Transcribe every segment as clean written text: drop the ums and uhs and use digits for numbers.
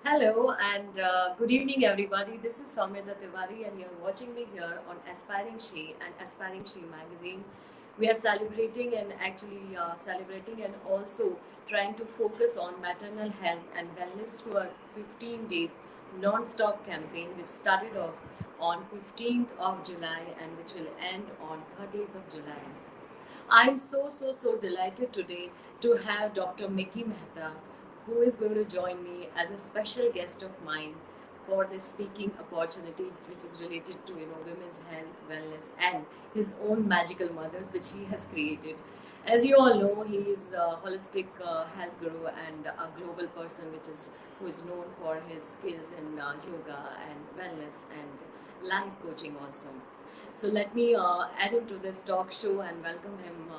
Hello and good evening, everybody. This is Soumya Tiwari, and you're watching me here on Aspiring She and Aspiring She magazine. We are celebrating and actually celebrating and also trying to focus on maternal health and wellness through our 15 days non-stop campaign, which started off on 15th of July and which will end on 30th of July. I'm so delighted today to have Dr. Mickey Mehta, who is going to join me as a special guest of mine for this speaking opportunity, which is related to women's health, wellness, and his own magical mothers, which he has created. As you all know, he is a holistic health guru and a global person, which is who is known for his skills in yoga and wellness and life coaching also. So let me add him to this talk show and welcome him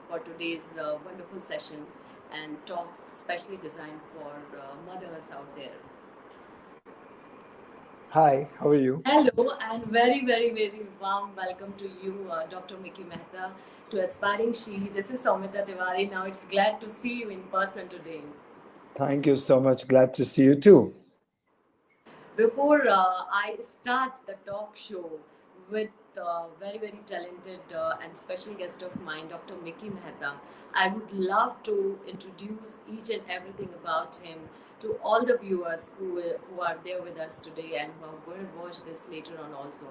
for today's wonderful session and talk specially designed for mothers out there. Hi, how are you? Hello and very warm welcome to you, Dr. Mickey Mehta, to Aspiring She. This is Soumya Tiwari. Now it's glad to see you in person today. Thank you so much. Glad to see you too. Before I start the talk show with very talented and special guest of mine, Dr. Mickey Mehta, I would love to introduce each and everything about him to all the viewers who are there with us today and who are going to watch this later on also.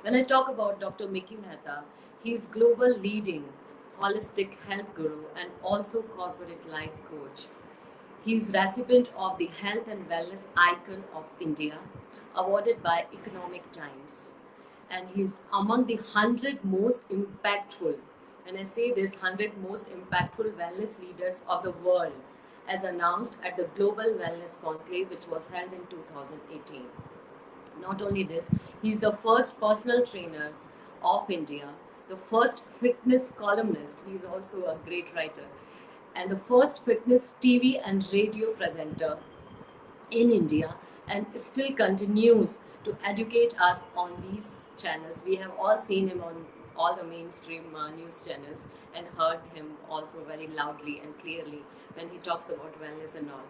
When I talk about Dr. Mickey Mehta, he's global leading holistic health guru and also corporate life coach. He is recipient of the Health and Wellness Icon of India, awarded by Economic Times. And he's among the 100 most impactful, and I say this 100 most impactful wellness leaders of the world, as announced at the Global Wellness Conclave, which was held in 2018. Not only this, he's the first personal trainer of India, the first fitness columnist. He's also a great writer, and the first fitness TV and radio presenter in India, and still continues to educate us on these channels. We have all seen him on all the mainstream news channels and heard him also very loudly and clearly when he talks about wellness and all.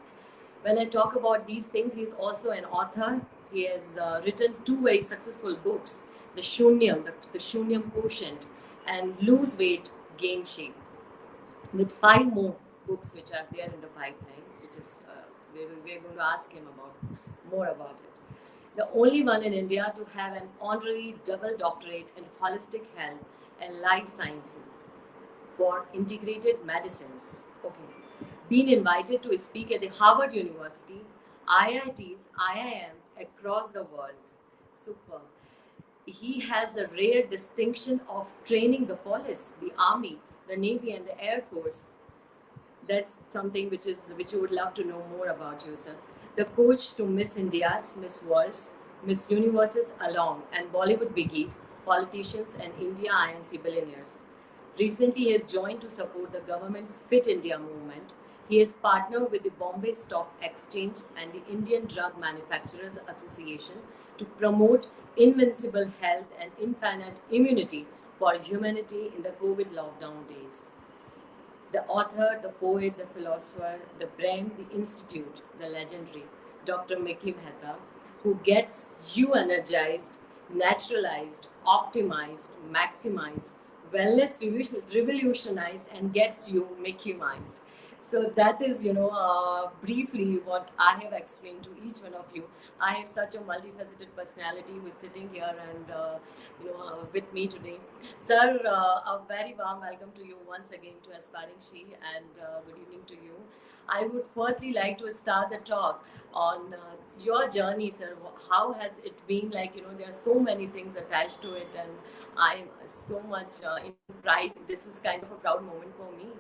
When I talk about these things, he's also an author. He has written two very successful books, the Shunyam Quotient, and Lose Weight, Gain Shape, with five more books which are there in the pipeline, which is we're going to ask him about more about it. The only one in India to have an honorary double doctorate in holistic health and life sciences for integrated medicines. Okay, been invited to speak at the Harvard University, IITs, IIMs across the world. Super. He has a rare distinction of training the police, the army, the navy, and the air force. That's something which you would love to know more about you, sir. The coach to Miss India's, Miss World's, Miss Universes along, and Bollywood biggies, politicians, and India INC billionaires. Recently, he has joined to support the government's Fit India movement. He has partnered with the Bombay Stock Exchange and the Indian Drug Manufacturers Association to promote invincible health and infinite immunity for humanity in the COVID lockdown days. The author, the poet, the philosopher, the brain, the institute, the legendary Dr. Mickey Mehta, who gets you energized, naturalized, optimized, maximized, wellness revolutionized, and gets you Mickey-mized. So that is, briefly what I have explained to each one of you. I have such a multifaceted personality who is sitting here and, with me today. Sir, a very warm welcome to you once again to Aspiring She, and good evening to you. I would firstly like to start the talk on your journey, sir. How has it been? Like, there are so many things attached to it, and I'm so much in pride. This is kind of a proud moment for me.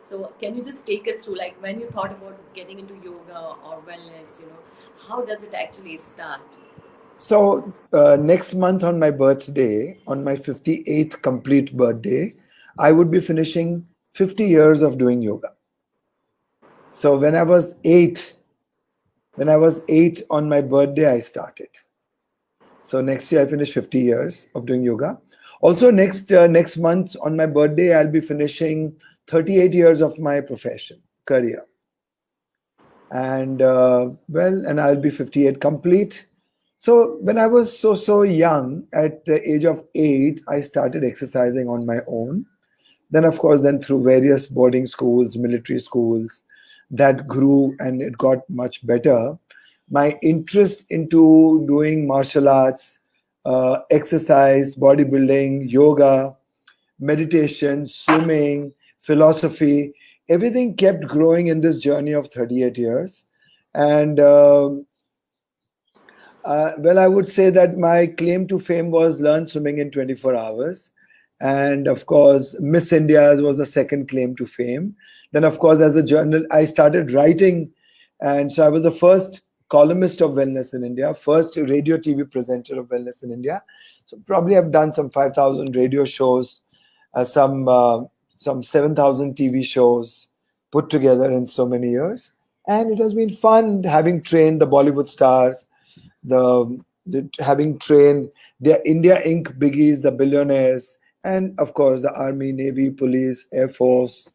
So, can you just take us through, like, when you thought about getting into yoga or wellness, how does it actually start? So, next month on my birthday, on my 58th complete birthday, I would be finishing 50 years of doing yoga. So, when I was eight on my birthday, I started. So, next year I finish 50 years of doing yoga. Also, next month on my birthday, I'll be finishing 38 years of my profession, career. And well, and I'll be 58 complete. So when I was so young, at the age of 8, I started exercising on my own. Then, of course, then through various boarding schools, military schools, that grew and it got much better. My interest into doing martial arts, exercise, bodybuilding, yoga, meditation, swimming, philosophy, everything kept growing in this journey of 38 years. And well, I would say that my claim to fame was learn swimming in 24 hours. And of course, Miss India was the second claim to fame. Then, of course, as a journal, I started writing. And so I was the first columnist of wellness in India, first radio TV presenter of wellness in India. So probably I've done some 5,000 radio shows, some 7,000 TV shows put together in so many years. And it has been fun having trained the Bollywood stars, the having trained the India Inc. biggies, the billionaires, and of course the army, navy, police, air force,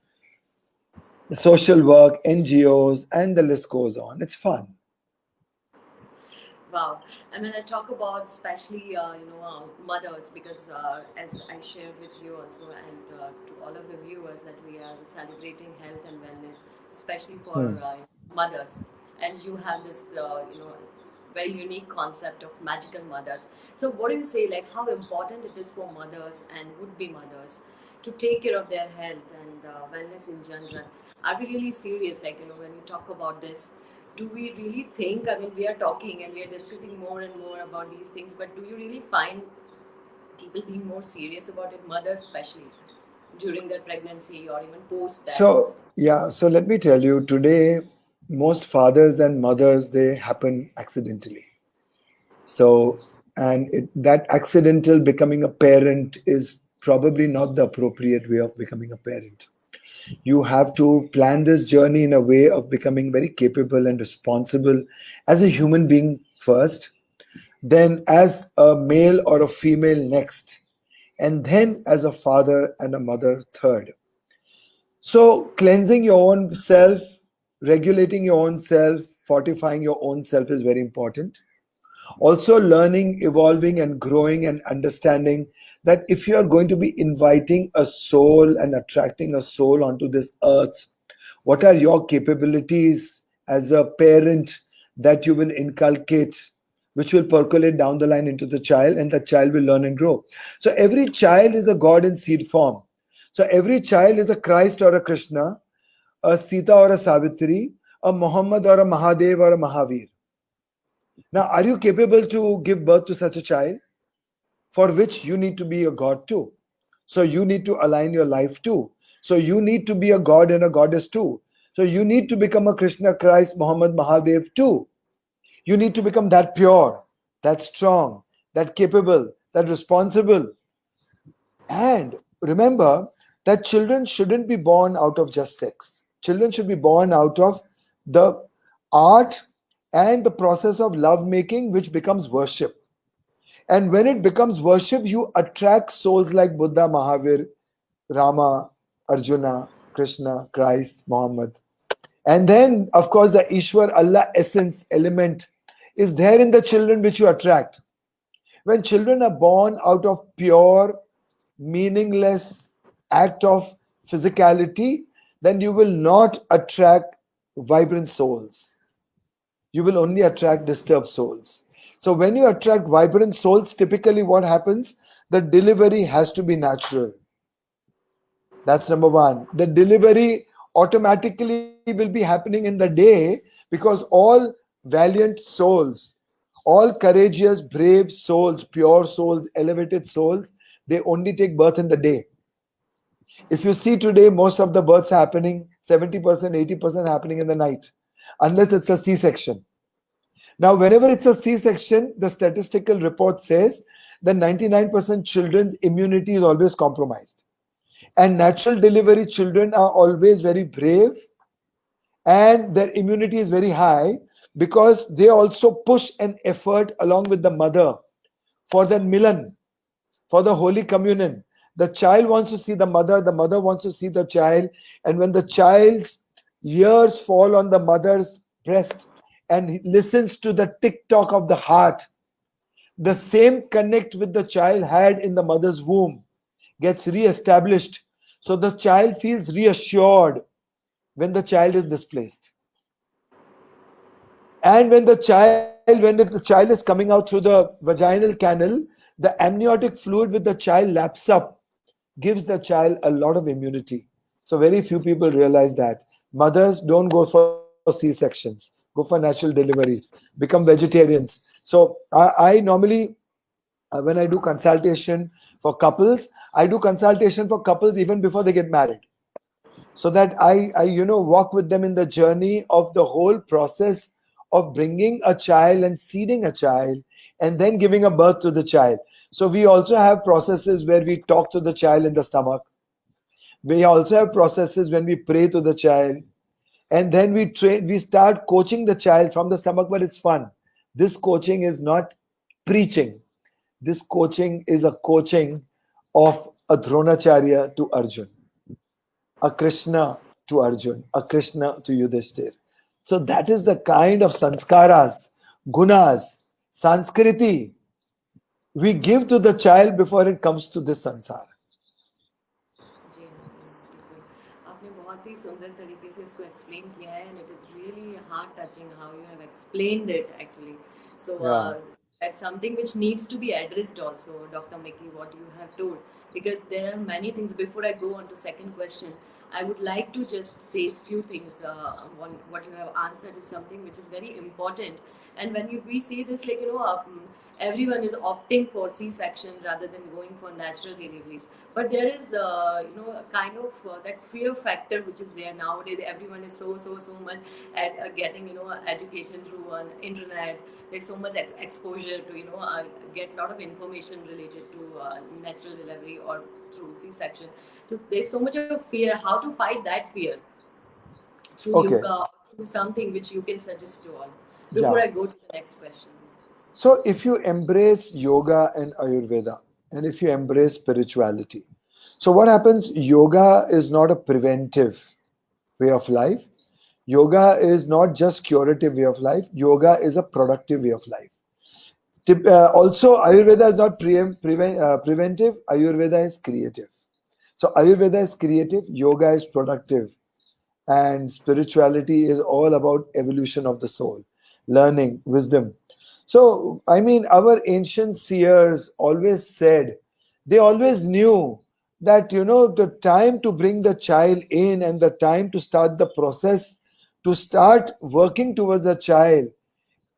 the social work, NGOs, and the list goes on. It's fun. Wow. And when I talk about especially, mothers, because as I shared with you also and to all of the viewers that we are celebrating health and wellness, especially for Hmm. mothers. And you have this, very unique concept of magical mothers. So what do you say, like how important it is for mothers and would-be mothers to take care of their health and wellness in general? Are we really serious, like, when we talk about this? Do we really think, I mean, we are talking and we are discussing more and more about these things, but do you really find people being more serious about it, mothers especially, during their pregnancy or even post that So also? yeah, so let me tell you, today most fathers and mothers, they happen accidentally. So, and that accidental becoming a parent is probably not the appropriate way of becoming a parent. You have to plan this journey in a way of becoming very capable and responsible as a human being first, then as a male or a female next, and then as a father and a mother third. So, cleansing your own self, regulating your own self, fortifying your own self is very important. Also, learning, evolving, and growing and understanding that if you are going to be inviting a soul and attracting a soul onto this earth, what are your capabilities as a parent that you will inculcate, which will percolate down the line into the child, and the child will learn and grow. So, every child is a God in seed form. So, every child is a Christ or a Krishna, a Sita or a Savitri, a Muhammad or a Mahadev or a Mahavir. Now, are you capable to give birth to such a child? For which you need to be a god too. So you need to align your life too. So you need to be a god and a goddess too. So you need to become a Krishna, Christ, Muhammad, Mahadev too. You need to become that pure, that strong, that capable, that responsible. And remember that children shouldn't be born out of just sex. Children should be born out of the art and the process of love making, which becomes worship. And when it becomes worship, you attract souls like Buddha, Mahavir, Rama, Arjuna, Krishna, Christ, Muhammad. And then, of course, the Ishwar, Allah essence element is there in the children which you attract. When children are born out of pure, meaningless act of physicality, then you will not attract vibrant souls. You will only attract disturbed souls. So when you attract vibrant souls, typically what happens? The delivery has to be natural. That's number one. The delivery automatically will be happening in the day because all valiant souls, all courageous, brave souls, pure souls, elevated souls, they only take birth in the day. If you see today, most of the births happening, 70%, 80% happening in the night, unless it's a C section. Now, whenever it's a C-section, the statistical report says that 99% children's immunity is always compromised. And natural delivery children are always very brave and their immunity is very high because they also push an effort along with the mother for the milan, for the Holy Communion. The child wants to see the mother wants to see the child. And when the child's ears fall on the mother's breast and he listens to the tick tock of the heart, the same connect with the child had in the mother's womb gets re-established. So the child feels reassured when the child is displaced. And when the child is coming out through the vaginal canal, the amniotic fluid with the child laps up, gives the child a lot of immunity. So very few people realize that. Mothers don't go for C-sections, go for natural deliveries, become vegetarians. So I normally, when I do consultation for couples, I do consultation for couples even before they get married, so that I walk with them in the journey of the whole process of bringing a child and seeding a child and then giving a birth to the child. So we also have processes where we talk to the child in the stomach. We also have processes when we pray to the child, and then we start coaching the child from the stomach. But it's fun. This coaching is not preaching. This coaching is a coaching of a Dronacharya to Arjun, a Krishna to Arjun, a Krishna to Yudhishthir. So that is the kind of sanskaras, gunas, sanskriti we give to the child before it comes to this sansar. जी हाँ, बिल्कुल। आपने बहुत ही सुंदर तरीके से इसको explain किया है and it is really heart touching how you have explained it actually. So Yeah. that's something which needs to be addressed also, Dr. Mickey, what you have told, because there are many things. Before I go on to second question, I would like to just say a few things. What you have answered is something which is very important. And when we see this, like, everyone is opting for C-section rather than going for natural deliveries. But there is, a kind of that fear factor which is there nowadays. Everyone is so much at getting, education through on internet. There's so much exposure to, get a lot of information related to natural delivery or through C-section. So there's so much of fear. How to fight that fear? Through Okay. yoga, through something which you can suggest to all. Yeah. Before I go to the next question. So if you embrace yoga and Ayurveda, and if you embrace spirituality, so what happens? Yoga is not a preventive way of life. Yoga is not just curative way of life. Yoga is a productive way of life. Also, Ayurveda is not preventive. Ayurveda is creative. So Ayurveda is creative. Yoga is productive, and spirituality is all about evolution of the soul, learning, wisdom. So I mean, our ancient seers always said, they always knew that the time to bring the child in and the time to start the process, to start working towards a child,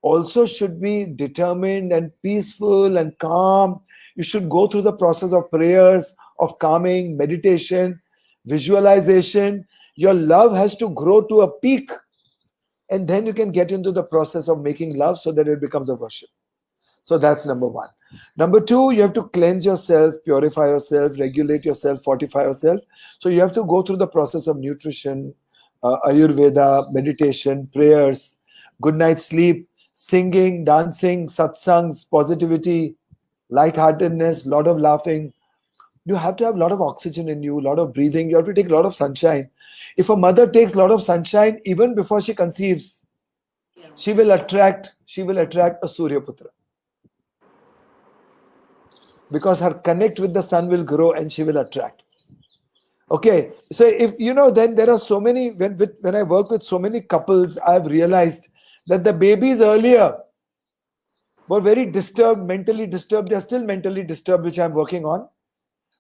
also should be determined and peaceful and calm. You should go through the process of prayers, of calming, meditation, visualization. Your love has to grow to a peak, and then you can get into the process of making love so that it becomes a worship. So that's number one. Number two, you have to cleanse yourself, purify yourself, regulate yourself, fortify yourself. So you have to go through the process of nutrition, Ayurveda, meditation, prayers, good night's sleep, singing, dancing, satsangs, positivity, lightheartedness, lot of laughing. You have to have a lot of oxygen in you, a lot of breathing. You have to take a lot of sunshine. If a mother takes a lot of sunshine even before she conceives, Yeah. she will attract a Surya Putra, because her connect with the sun will grow and she will attract. Okay, so if then there are so many, when I work with so many couples, I've realized that the babies earlier were very disturbed, mentally disturbed. They're still mentally disturbed, which I'm working on.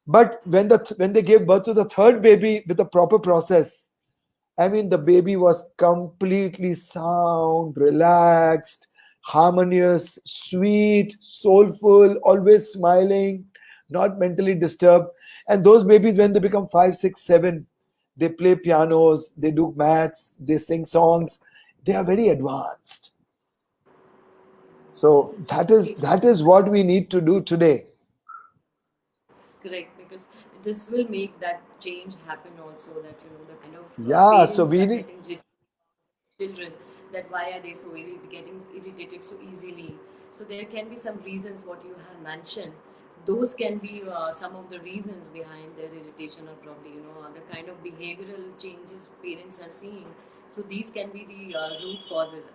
But when they gave birth to the third baby with the proper process, I mean, the baby was completely sound, relaxed, harmonious, sweet, soulful, always smiling, not mentally disturbed. And those babies, when they become 5, 6, 7, they play pianos, they do maths, they sing songs. They are very advanced. So that is what we need to do today. Correct, because this will make that change happen also. That the kind of Yeah, so parents we are need. getting children, that why are they so getting irritated so easily. So there can be some reasons what you have mentioned, those can be some of the reasons behind their irritation, or probably the kind of behavioral changes parents are seeing. So these can be the root causes.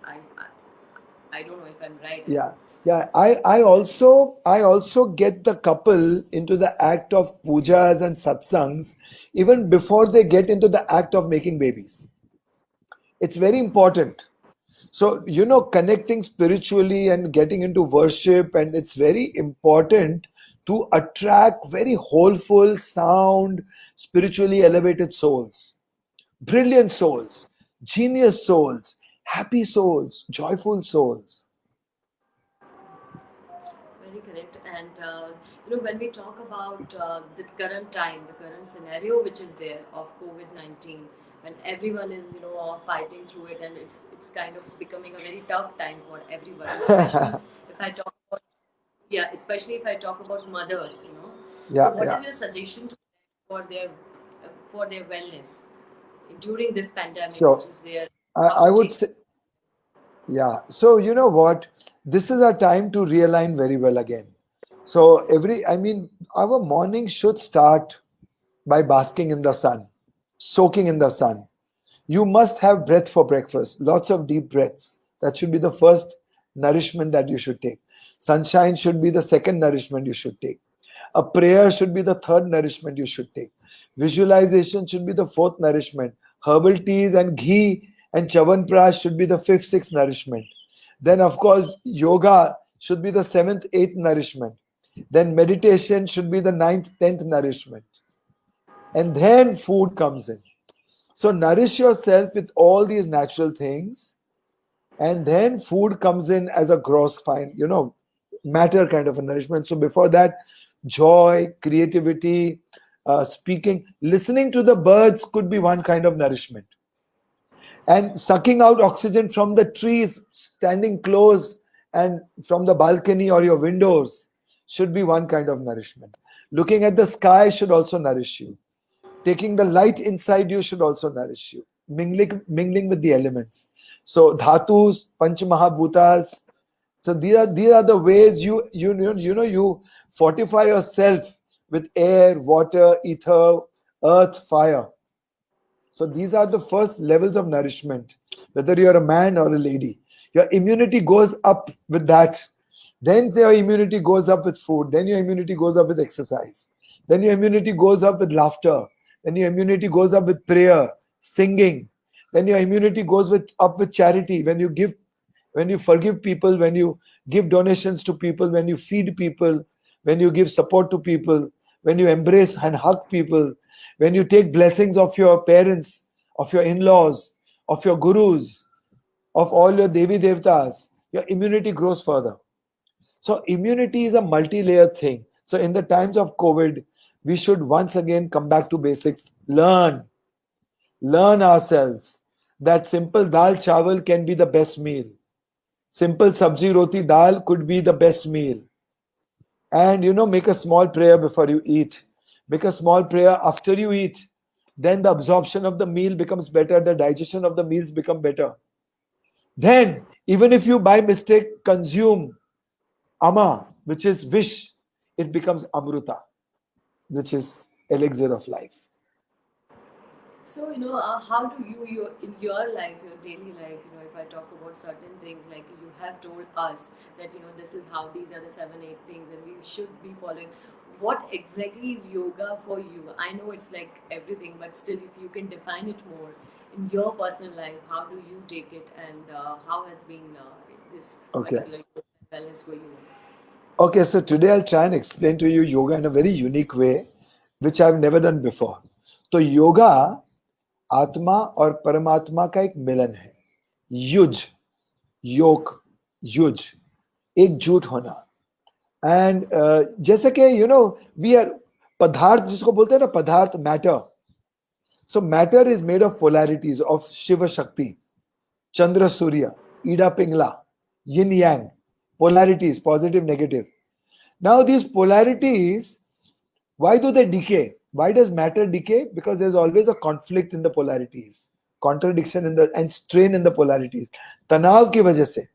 I don't know if I'm right. Yeah, yeah. I also get the couple into the act of pujas and satsangs even before they get into the act of making babies. It's very important. So, connecting spiritually and getting into worship, and it's very important to attract very wholeful, sound, spiritually elevated souls, brilliant souls, genius souls, happy souls, joyful souls. Very correct. And when we talk about the current time, the current scenario which is there of COVID-19, when everyone is fighting through it, and it's kind of becoming a very tough time for everyone, especially if I talk about, yeah, especially if I talk about mothers. So Yeah, what yeah. is your suggestion to them for their wellness during this pandemic which So is there? How I to would take say, yeah. So you know what? This is our time to realign very well again. So our morning should start by basking in the sun, soaking in the sun. You must have breath for breakfast, lots of deep breaths. That should be the first nourishment that you should take. Sunshine should be the second nourishment you should take. A prayer should be the third nourishment you should take. Visualization should be the fourth nourishment. Herbal teas and ghee and chawanprash should be the fifth, sixth nourishment. Then, of course, yoga should be the seventh, eighth nourishment. Then, meditation should be the ninth, tenth nourishment. And then food comes in. So nourish yourself with all these natural things, and then food comes in as a gross fine, matter kind of a nourishment. So before that, joy, creativity, speaking, listening to the birds could be one kind of nourishment. And sucking out oxygen from the trees, standing close and from the balcony or your windows should be one kind of nourishment. Looking at the sky should also nourish you. Taking the light inside you should also nourish you. Mingling with the elements. So dhatus, panch mahabhutas. So these are the ways you fortify yourself with air, water, ether, earth, fire. So these are the first levels of nourishment. Whether you're a man or a lady, your immunity goes up with that. Then your immunity goes up with food. Then your immunity goes up with exercise. Then your immunity goes up with laughter. Then your immunity goes up with prayer, singing. Then your immunity goes up with charity. When you forgive people, when you give donations to people, when you feed people, when you give support to people, when you embrace and hug people, when you take blessings of your parents, of your in-laws, of your gurus, of all your Devi Devtas, your immunity grows further. So immunity is a multi-layered thing. So in the times of COVID, we should once again come back to basics. Learn ourselves that simple dal chawal can be the best meal. Simple sabji roti dal could be the best meal. And make a small prayer before you eat. Make a small prayer after you eat. Then the absorption of the meal becomes better, the digestion of the meals become better. Then, even if you by mistake consume ama, which is wish, it becomes amruta, which is elixir of life. So, how do you, in your life, your daily life, if I talk about certain things, like you have told us that, this is how these are the seven, eight things, and we should be following. What exactly is yoga for you? I know it's like everything, but still, if you can define it more in your personal life, how do you take it, and how has been this Okay. particular wellness for you? Okay, so today I'll try and explain to you yoga in a very unique way, which I've never done before. So yoga आत्मा और परमात्मा का एक मिलन है. Use, योग, use, एकजुट होना. And जैसे कि वी आर पदार्थ जिसको बोलते हैं ना, पदार्थ, matter. So matter is made of polarities of Shiva Shakti, Chandra Surya, ईडा Pingala, yin yang, polarities, positive, negative. Now these polarities, why do they decay? Why does matter decay? Because there's always a conflict in the polarities, contradiction and strain in the polarities. Tanav ki wajah se.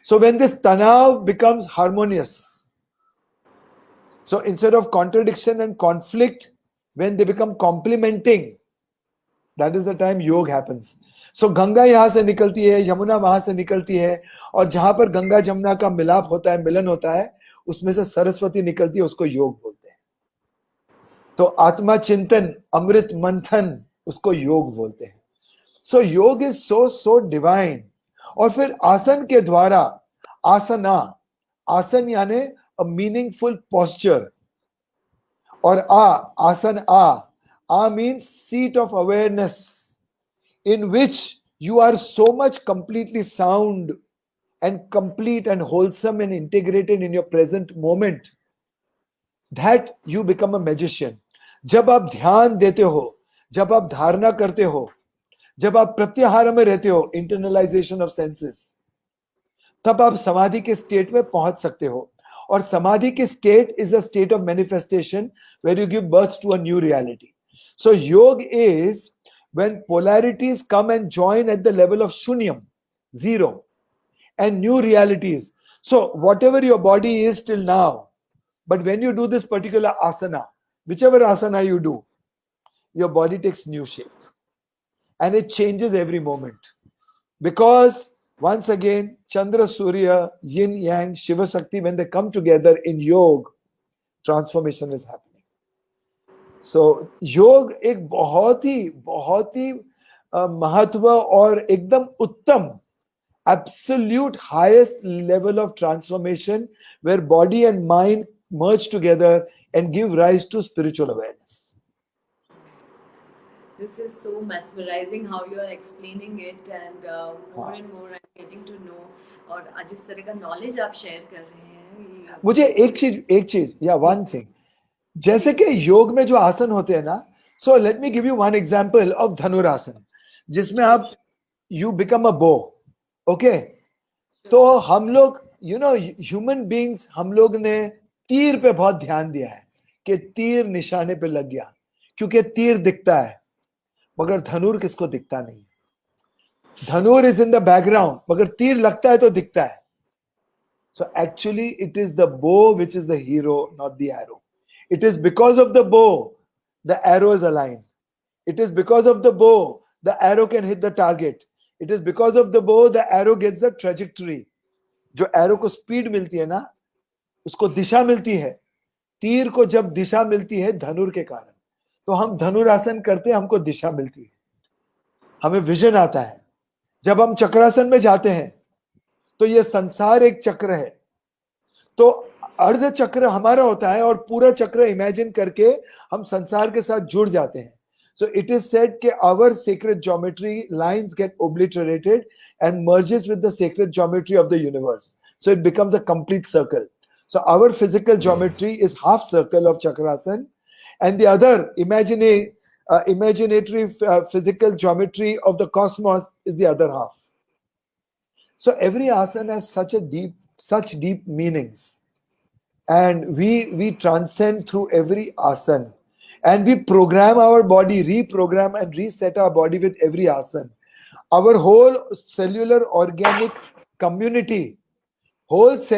So when this tanav becomes harmonious, So instead of contradiction and conflict, when they become complementing, that is the time योग happens. So Ganga यहाँ से निकलती है, यमुना वहां से निकलती है, और जहां पर गंगा जमुना का मिलाप होता है, मिलन होता है, उसमें से सरस्वती निकलती है, उसको योग बोलते हैं. तो आत्मा चिंतन, अमृत मंथन, उसको योग बोलते हैं. सो योग इज सो डिवाइन. और फिर आसन के द्वारा, आसना, आसन यानी अ मीनिंगफुल पोस्चर, और आसन आ means seat of awareness, in which you are so much completely sound and complete and wholesome and integrated in your present moment that you become a magician. जब आप ध्यान देते हो, जब आप धारणा करते हो, जब आप प्रत्याहार में रहते हो, इंटरनलाइजेशन ऑफ सेंसेस, तब आप समाधि के स्टेट में पहुंच सकते हो. और समाधि की state is a state of manifestation where you give birth to a new reality. So yoga is when polarities come and join at the level of shunyam, zero, and new realities. So whatever your body is till now, but when you do this particular asana, whichever asana you do, your body takes new shape and it changes every moment. Because once again, Chandra, Surya, Yin, Yang, Shiva, Shakti, when they come together in yoga, transformation is happening. So योग एक बहुत ही महत्व और एकदम उत्तम, absolute highest level of transformation where body and mind merge together and give rise to spiritual awareness. This is so mesmerizing how you are explaining it, and more and more I'm getting to know. और जिस तरह का knowledge आप share कर रहे हैं, मुझे एक चीज या one thing, जैसे कि योग में जो आसन होते हैं ना, so let me give you one example of dhanurasana, जिसमें आप यू बिकम अ बो. ओके, तो हम लोग ह्यूमन बीइंग्स, हम लोग ने तीर पे बहुत ध्यान दिया है कि तीर निशाने पे लग गया, क्योंकि तीर दिखता है, मगर धनुर किसको दिखता नहीं. Dhanur is in the background, मगर तीर लगता है तो दिखता है. So actually it is the bow which is the hero, not the arrow. It is because of the bow the arrow is aligned. It is because of the bow the arrow can hit the target. It is because of the bow the arrow gets the trajectory. जो arrow को speed मिलती है ना, उसको दिशा मिलती है. तीर को जब दिशा मिलती है धनुर के कारण, तो हम धनुरासन करते हैं, हमको दिशा मिलती है, हमें विजन आता है. जब हम चक्रासन में जाते हैं तो ये संसार एक चक्र है, तो अर्ध चक्र हमारा होता है और पूरा चक्र इमेजिन करके हम संसार के साथ जुड़ जाते हैं. So it is said कि our sacred geometry lines get obliterated and merges with the sacred geometry of the universe. So it becomes a complete circle. So our physical geometry is half circle of Chakrasan, and the other imaginatory physical geometry of the cosmos is the other half. So every asana has such deep meanings. And we transcend through every asana, and we program our body, reprogram and reset our body with every asana. Our whole cellular organic community, falls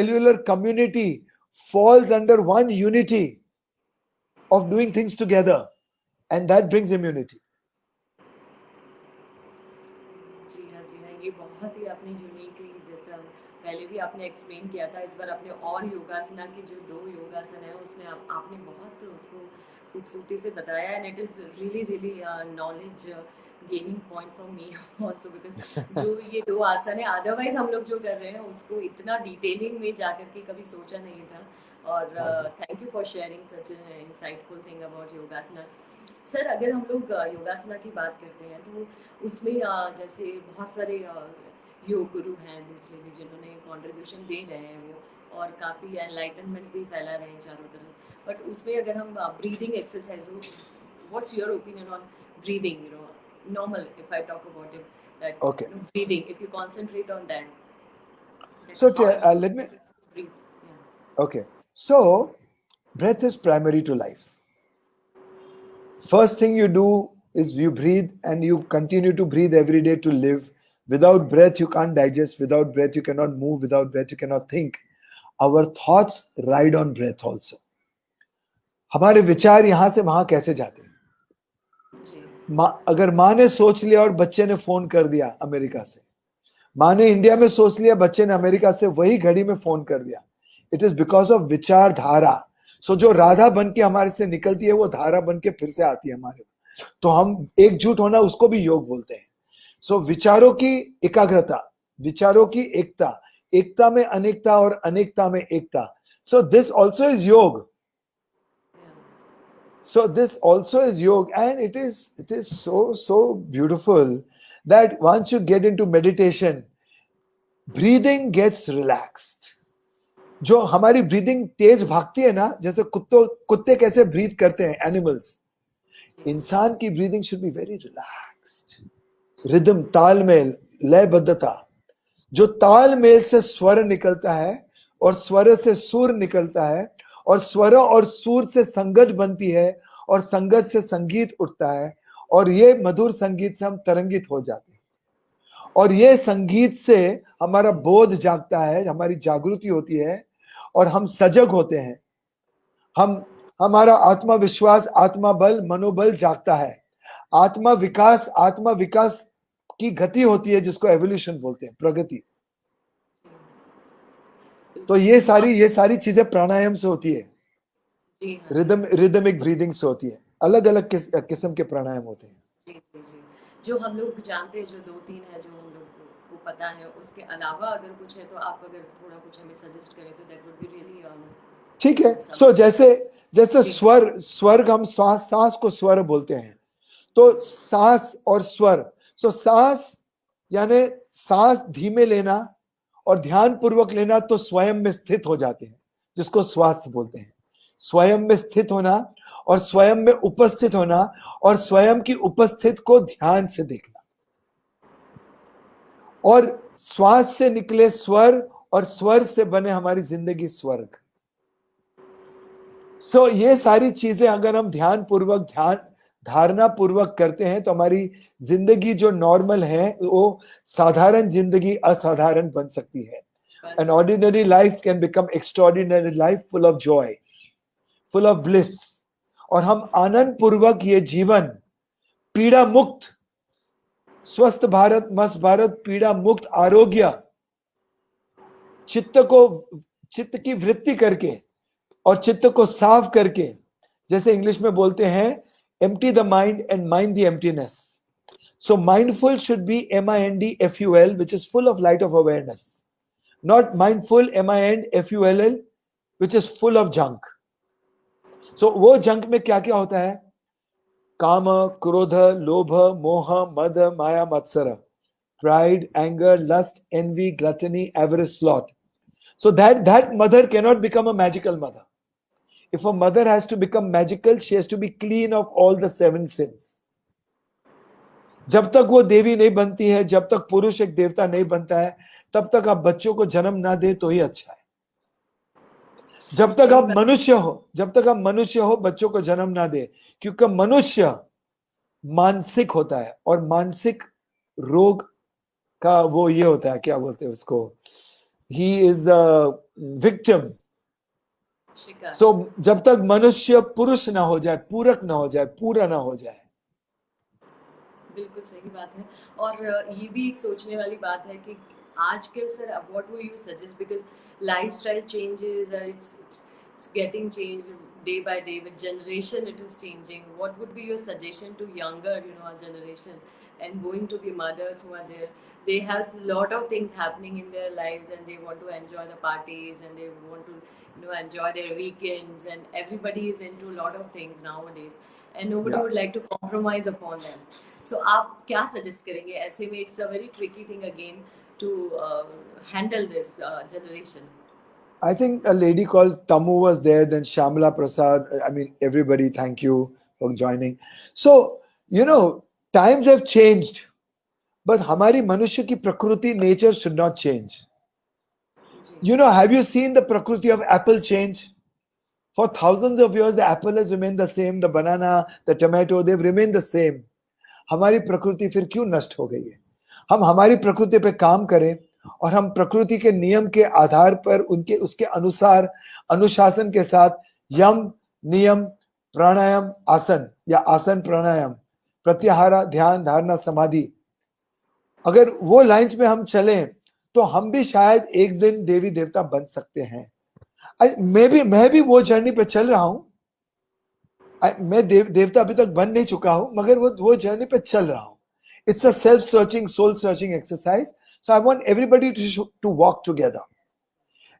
under one unity of doing things together, and that brings immunity. जी हाँ, ये बहुत ही आपने uniquely, जैसा पहले भी आपने explain किया था, इस बार आपने और योगासना के जो 2 योगासन है उसमें आपने बहुत उसको खूबसूरती से बताया, and it is really knowledge gaining point from me also, because जो ये 2 आसन है अदरवाइज हम लोग जो कर रहे हैं उसको इतना डिटेलिंग में जाकर के कभी सोचा नहीं था. और thank you for sharing such an insightful thing about योगासना. Sir, अगर हम लोग योगासना की बात करते हैं तो उसमें जैसे बहुत सारे योग गुरु हैं दूसरे भी जिन्होंने कंट्रीब्यूशन दे रहे हैं वो, और काफ़ी एनलाइटनमेंट भी फैला रहे हैं चारों तरफ. बट उसमें अगर हम ब्रीदिंग एक्सरसाइज हो, what's your opinion on breathing, normal, if I talk about it, that Okay. breathing, if you concentrate on that. So let me. Breathe. Yeah. Okay. So breath is primary to life. First thing you do is you breathe, and you continue to breathe every day to live. Without breath, you can't digest. Without breath, you cannot move. Without breath, you cannot think. Our thoughts ride on breath also. हमारे विचार यहां से वहां कैसे जाते हैं। जी अगर माँ ने सोच लिया और बच्चे ने फोन कर दिया अमेरिका से, माँ ने इंडिया में सोच लिया, बच्चे ने अमेरिका से वही घड़ी में फोन कर दिया, इट इज बिकॉज ऑफ विचारधारा। सो जो राधा बन के हमारे से निकलती है वो धारा बन के फिर से आती है हमारे, तो हम एकजुट होना उसको भी योग बोलते हैं। सो विचारों की एकाग्रता, विचारों की एकता, एकता में अनेकता और अनेकता में एकता। सो दिस ऑल्सो इज योग। So this also is yoga, and it is so beautiful that once you get into meditation, breathing gets relaxed. जो हमारी ब्रीदिंग तेज भागती है ना, जैसे कुत्ते कैसे ब्रीथ करते हैं एनिमल्स, इंसान की breathing should be very relaxed. Rhythm, तालमेल, लयबद्धता। जो तालमेल से स्वर निकलता है और स्वर से सुर निकलता है और स्वर और सुर से संगत बनती है और संगत से संगीत उठता है और ये मधुर संगीत से हम तरंगित हो जाते हैं और ये संगीत से हमारा बोध जागता है, हमारी जागृति होती है और हम सजग होते हैं। हमारा आत्मविश्वास, आत्मा बल, मनोबल जागता है। आत्मा विकास की गति होती है जिसको एवोल्यूशन बोलते हैं, प्रगति। तो ये सारी चीजें प्राणायाम से होती है, जी हाँ रिदमिक ब्रीदिंग से होती है। अलग अलग किस्म के प्राणायाम होते हैं। जी जी जी। जो हम लोग जानते हैं, जो 2-3 है जो हम लोग को पता है, उसके अलावा अगर कुछ है तो आप अगर थोड़ा कुछ हमें सजेस्ट करें तो दैट वुड बी रियली ठीक है। सो जैसे जैसे जी। स्वर हम सांस को स्वर बोलते हैं, तो सांस और स्वर। सो सांस यानी सांस धीमे लेना और ध्यान पूर्वक लेना, तो स्वयं में स्थित हो जाते हैं, जिसको स्वास्थ्य बोलते हैं। स्वयं में स्थित होना और स्वयं में उपस्थित होना और स्वयं की उपस्थित को ध्यान से देखना और श्वास से निकले स्वर और स्वर से बने हमारी जिंदगी स्वर्ग। सो ये सारी चीजें अगर हम ध्यान पूर्वक, ध्यान धारणा पूर्वक करते हैं तो हमारी जिंदगी जो नॉर्मल है वो साधारण जिंदगी असाधारण बन सकती है। An ordinary life can become extraordinary life, full of joy, full of bliss. और हम आनंद पूर्वक ये जीवन पीड़ा मुक्त, स्वस्थ भारत, मस्त भारत, पीड़ा मुक्त, आरोग्य, चित्त की वृत्ति करके और चित्त को साफ करके, जैसे इंग्लिश में बोलते हैं empty the mind and mind the emptiness. So mindful should be MINDFUL, which is full of light of awareness. Not mindful MINDFULL, which is full of junk. So वो जंक में क्या क्या होता है? काम, क्रोध, लोभ, मोह, मद, माया, मत्सर, pride, anger, lust, envy, gluttony, avarice, sloth. So that mother cannot become a magical mother. If a mother has to become magical, she has to be clean of all the 7 sins. जब तक वो देवी नहीं बनती है, जब तक पुरुष एक देवता नहीं बनता है, तब तक आप बच्चों को जन्म ना दे तो ही अच्छा है। जब तक आप मनुष्य हो बच्चों को जन्म ना दे, क्योंकि मनुष्य मानसिक होता है और मानसिक रोग का वो ये होता है, क्या बोलते हैं उसको, ही इज द विक्टिम। सो जब तक मनुष्य पुरुष ना हो जाए, पूरक ना हो जाए, पूरा ना हो जाए। बिल्कुल सही बात है। और ये भी एक सोचने वाली बात है कि आजकल sir what would you suggest, because lifestyle changes it's getting changed day by day with generation, it is changing. What would be your suggestion to younger, our generation, and going to be mothers who are there, they have a lot of things happening in their lives and they want to enjoy the parties and they want to enjoy their weekends, and everybody is into a lot of things nowadays and nobody would like to compromise upon them. So आप क्या suggest करेंगे ऐसे में? It's a very tricky thing again to handle this generation. I think a lady called Tamu was there, then Shamla Prasad. I mean, everybody, thank you for joining. So, times have changed, but हमारी मनुष्य की प्रकृति, nature should not change. Have you seen the prakriti of apple change? For thousands of years, the apple has remained the same, the banana, the tomato, they've remained the same. हमारी प्रकृति फिर क्यों नष्ट हो गई है? हम हमारी प्रकृति पे काम करें और हम प्रकृति के नियम के आधार पर उसके अनुसार अनुशासन के साथ यम नियम, प्राणायाम, आसन या आसन प्राणायाम, प्रत्याहार, ध्यान, धारणा, समाधि, अगर वो लाइंस में हम चलें तो हम भी शायद एक दिन देवी देवता बन सकते हैं। मैं भी वो जर्नी पे चल रहा हूं। मैं देवता अभी तक बन नहीं चुका हूं, मगर वो जर्नी पे चल रहा हूं। It's a self searching, soul searching exercise. So I want everybody to walk together,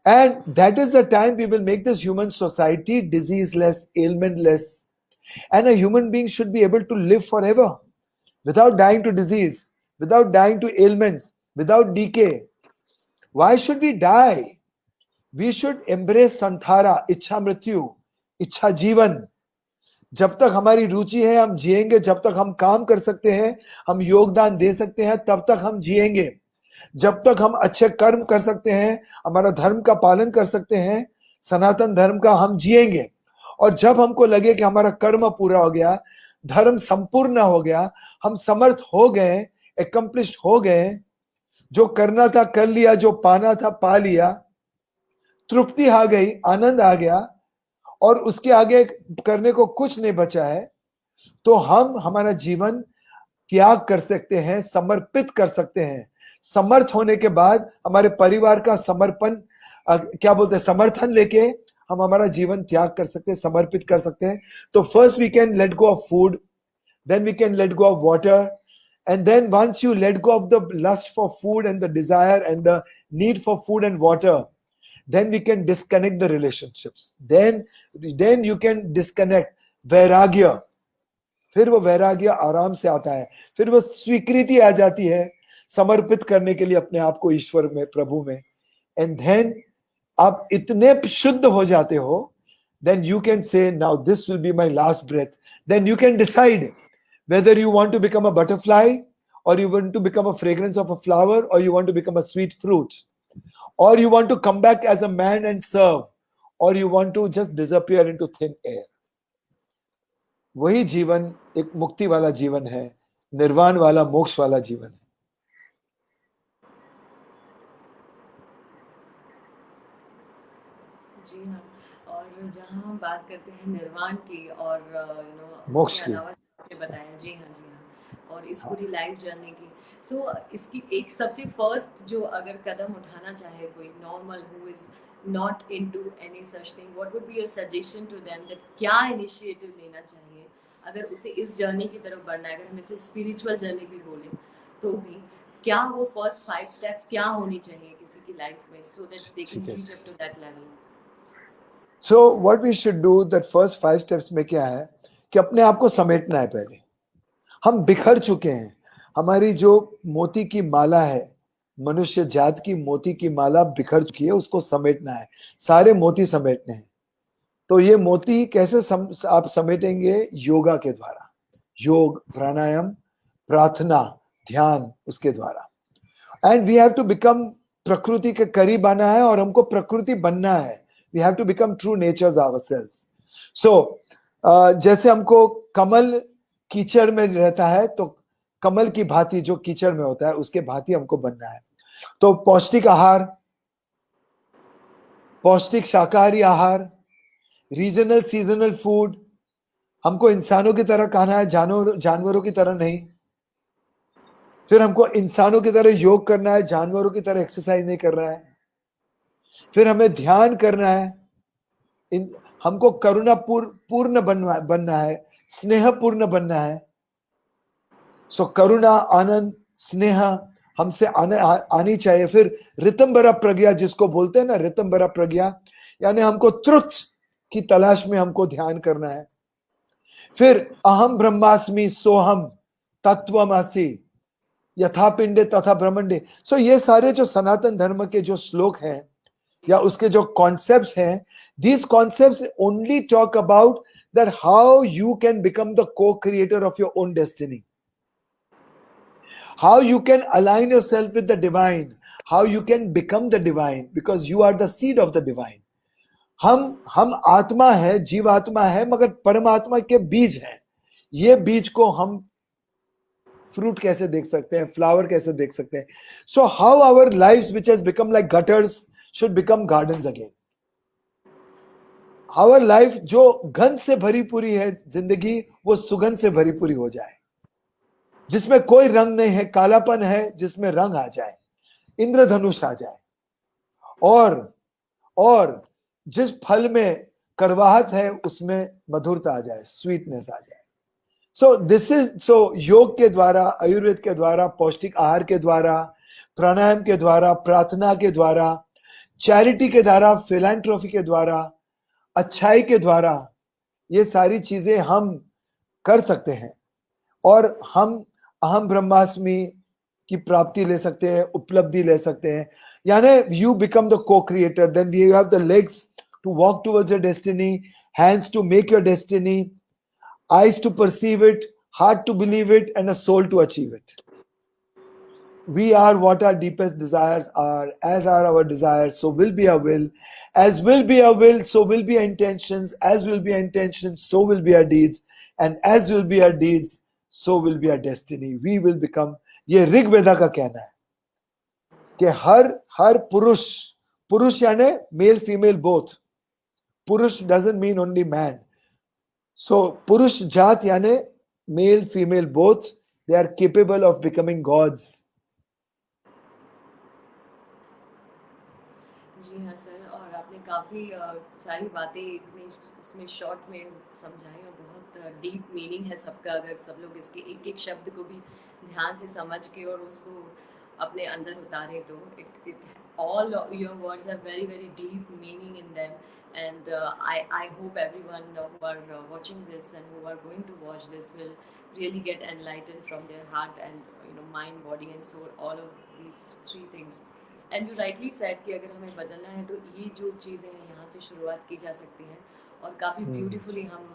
and that is the time we will make this human society diseaseless, ailmentless, and a human being should be able to live forever without dying to disease, without dying to ailments, without decay. Why should we die? We should embrace संथारा, इच्छा मृत्यु, इच्छा जीवन। जब तक हमारी रुचि है हम जिएंगे, जब तक हम काम कर सकते हैं, हम योगदान दे सकते हैं, तब तक हम जिएंगे। जब तक हम अच्छे कर्म कर सकते हैं, हमारा धर्म का पालन कर सकते हैं, सनातन धर्म का, हम जिएंगे। और जब हमको लगे कि हमारा कर्म पूरा हो गया, धर्म संपूर्ण हो गया, हम समर्थ हो गए, एकम्प्लिश्ड हो गए, जो करना था कर लिया, जो पाना था पा लिया, तृप्ति आ गई, आनंद आ गया, और उसके आगे करने को कुछ नहीं बचा है, तो हम हमारा जीवन त्याग कर सकते हैं, समर्पित कर सकते हैं। समर्थ होने के बाद हमारे परिवार का समर्पण, क्या बोलते हैं, समर्थन लेके हम हमारा जीवन त्याग कर सकते हैं, समर्पित कर सकते हैं। तो first we can let go of food, then we can let go of water, and then once you let go of the lust for food and the desire and the need for food and water, then we can disconnect the relationships, then you can disconnect vairagya। फिर वो वैराग्य आराम से आता है, फिर वो स्वीकृति आ जाती है समर्पित करने के लिए अपने आप को ईश्वर में, प्रभु में। एंड देन आप इतने शुद्ध हो जाते हो, then you can say now this will be my last breath। then you can decide whether you want to become a butterfly, or you want to become a fragrance of a flower, or you want to become a sweet fruit, or you want to come back as a man and serve, or you want to just disappear into thin air। वही जीवन एक मुक्ति वाला जीवन है, निर्वाण वाला, मोक्ष वाला जीवन है। जी हाँ। और जहाँ हम बात करते हैं निर्वाण की और मोक्ष उसके की। अलावा आपने बताया, जी हाँ, जी हाँ, और इस पूरी लाइफ जर्नी की, सो इसकी एक सबसे फर्स्ट जो अगर कदम उठाना चाहे कोई normal who is not into any such thing, what would be your suggestion to them that क्या इनिशिएटिव लेना चाहिए अगर उसे इस जर्नी की तरफ बढ़ना है? अगर हम इसे स्पिरिचुअल जर्नी भी बोलें तो भी क्या वो फर्स्ट 5 स्टेप्स क्या होनी चाहिए किसी की लाइफ में, so that they can reach up to that level? So what we should do, that first 5 steps में क्या है कि अपने आप को समेटना है। पहले हम बिखर चुके हैं, हमारी जो मोती की माला है, मनुष्य जात की मोती की माला बिखर चुकी है, उसको समेटना है, सारे मोती समेटने हैं। तो ये मोती कैसे आप समेटेंगे? योगा के द्वारा, योग, प्राणायाम, प्रार्थना, ध्यान, उसके द्वारा। And we have to become, प्रकृति के करीब आना है और हमको प्रकृति बनना है। We have to become true natures ourselves. So जैसे हमको कमल कीचड़ में रहता है, तो कमल की भांति जो कीचड़ में होता है उसके भांति हमको बनना है। तो पौष्टिक आहार, पौष्टिक शाकाहारी आहार, रीजनल सीजनल फूड, हमको इंसानों की तरह खाना है, जानवरों की तरह नहीं। फिर हमको इंसानों की तरह योग करना है, जानवरों की तरह एक्सरसाइज नहीं करना है। फिर हमें ध्यान करना है, हमको करुणा पूर्ण बनना है, स्नेह पूर्ण बनना है। सो करुणा, आनंद, स्नेह हमसे आनी चाहिए। फिर रितंबरा प्रज्ञा, जिसको बोलते हैं ना, रितंबरा प्रज्ञा, यानी हमको ट्रुथ की तलाश में हमको ध्यान करना है। फिर अहम ब्रह्मास्मि सोहम तत्वमसि यथा पिंडे तथा ब्रह्मंडे। सो ये सारे जो सनातन धर्म के जो श्लोक हैं या उसके जो कॉन्सेप्ट्स हैं, these concepts only talk about that how you can become the co-creator of your own destiny, how you can align yourself with the divine, how you can become the divine, because you are the seed of the divine। हम आत्मा है, जीवात्मा है, मगर परमात्मा के बीज हैं। ये बीज को हम फ्रूट कैसे देख सकते हैं, फ्लावर कैसे देख सकते हैं? So how our lives which has become like gutters should become gardens again। our life जो गंध से भरी पूरी है जिंदगी, वो सुगंध से भरी पूरी हो जाए, जिसमें कोई रंग नहीं है, कालापन है जिसमें रंग आ जाए, इंद्रधनुष आ जाए, और जिस फल में कड़वाहट है उसमें मधुरता आ जाए, स्वीटनेस आ जाए. सो योग के द्वारा, आयुर्वेद के द्वारा, पौष्टिक आहार के द्वारा, प्राणायाम के द्वारा, प्रार्थना के द्वारा, चैरिटी के द्वारा, फिलैंथ्रोपी के द्वारा, अच्छाई के द्वारा, ये सारी चीजें हम कर सकते हैं और हम अहम ब्रह्मास्मि की प्राप्ति ले सकते हैं, उपलब्धि ले सकते हैं. यानी you become the co creator, then you have the legs to walk towards your destiny, hands to make your destiny, eyes to perceive it, heart to believe it, and a soul to achieve it. We are what our deepest desires are. As are our desires, so will be our will. As will be our will, so will be our intentions. As will be our intentions, so will be our deeds. And as will be our deeds, so will be our destiny. We will become. ये ऋग्वेदा का कहना है कि हर पुरुष यानी male female both. पुरुष doesn't mean only man. So Purush Jat यानी male female both, they are capable of becoming gods. जी हाँ सर, और आपने काफ़ी सारी बातें इतनी इसमें शॉर्ट में समझाई और बहुत डीप मीनिंग है सबका. अगर सब लोग इसके एक एक शब्द को भी ध्यान से समझ के और उसको अपने अंदर उतारे तो it all your words have very very deep meaning in them. And I hope everyone who are watching this and who are going to watch this will really get enlightened from their heart and mind, body and soul, all of these three things. And you rightly said कि अगर हमें बदलना है तो ये जो चीज़ें हैं यहाँ से शुरुआत की जा सकती हैं और काफ़ी ब्यूटीफुली हम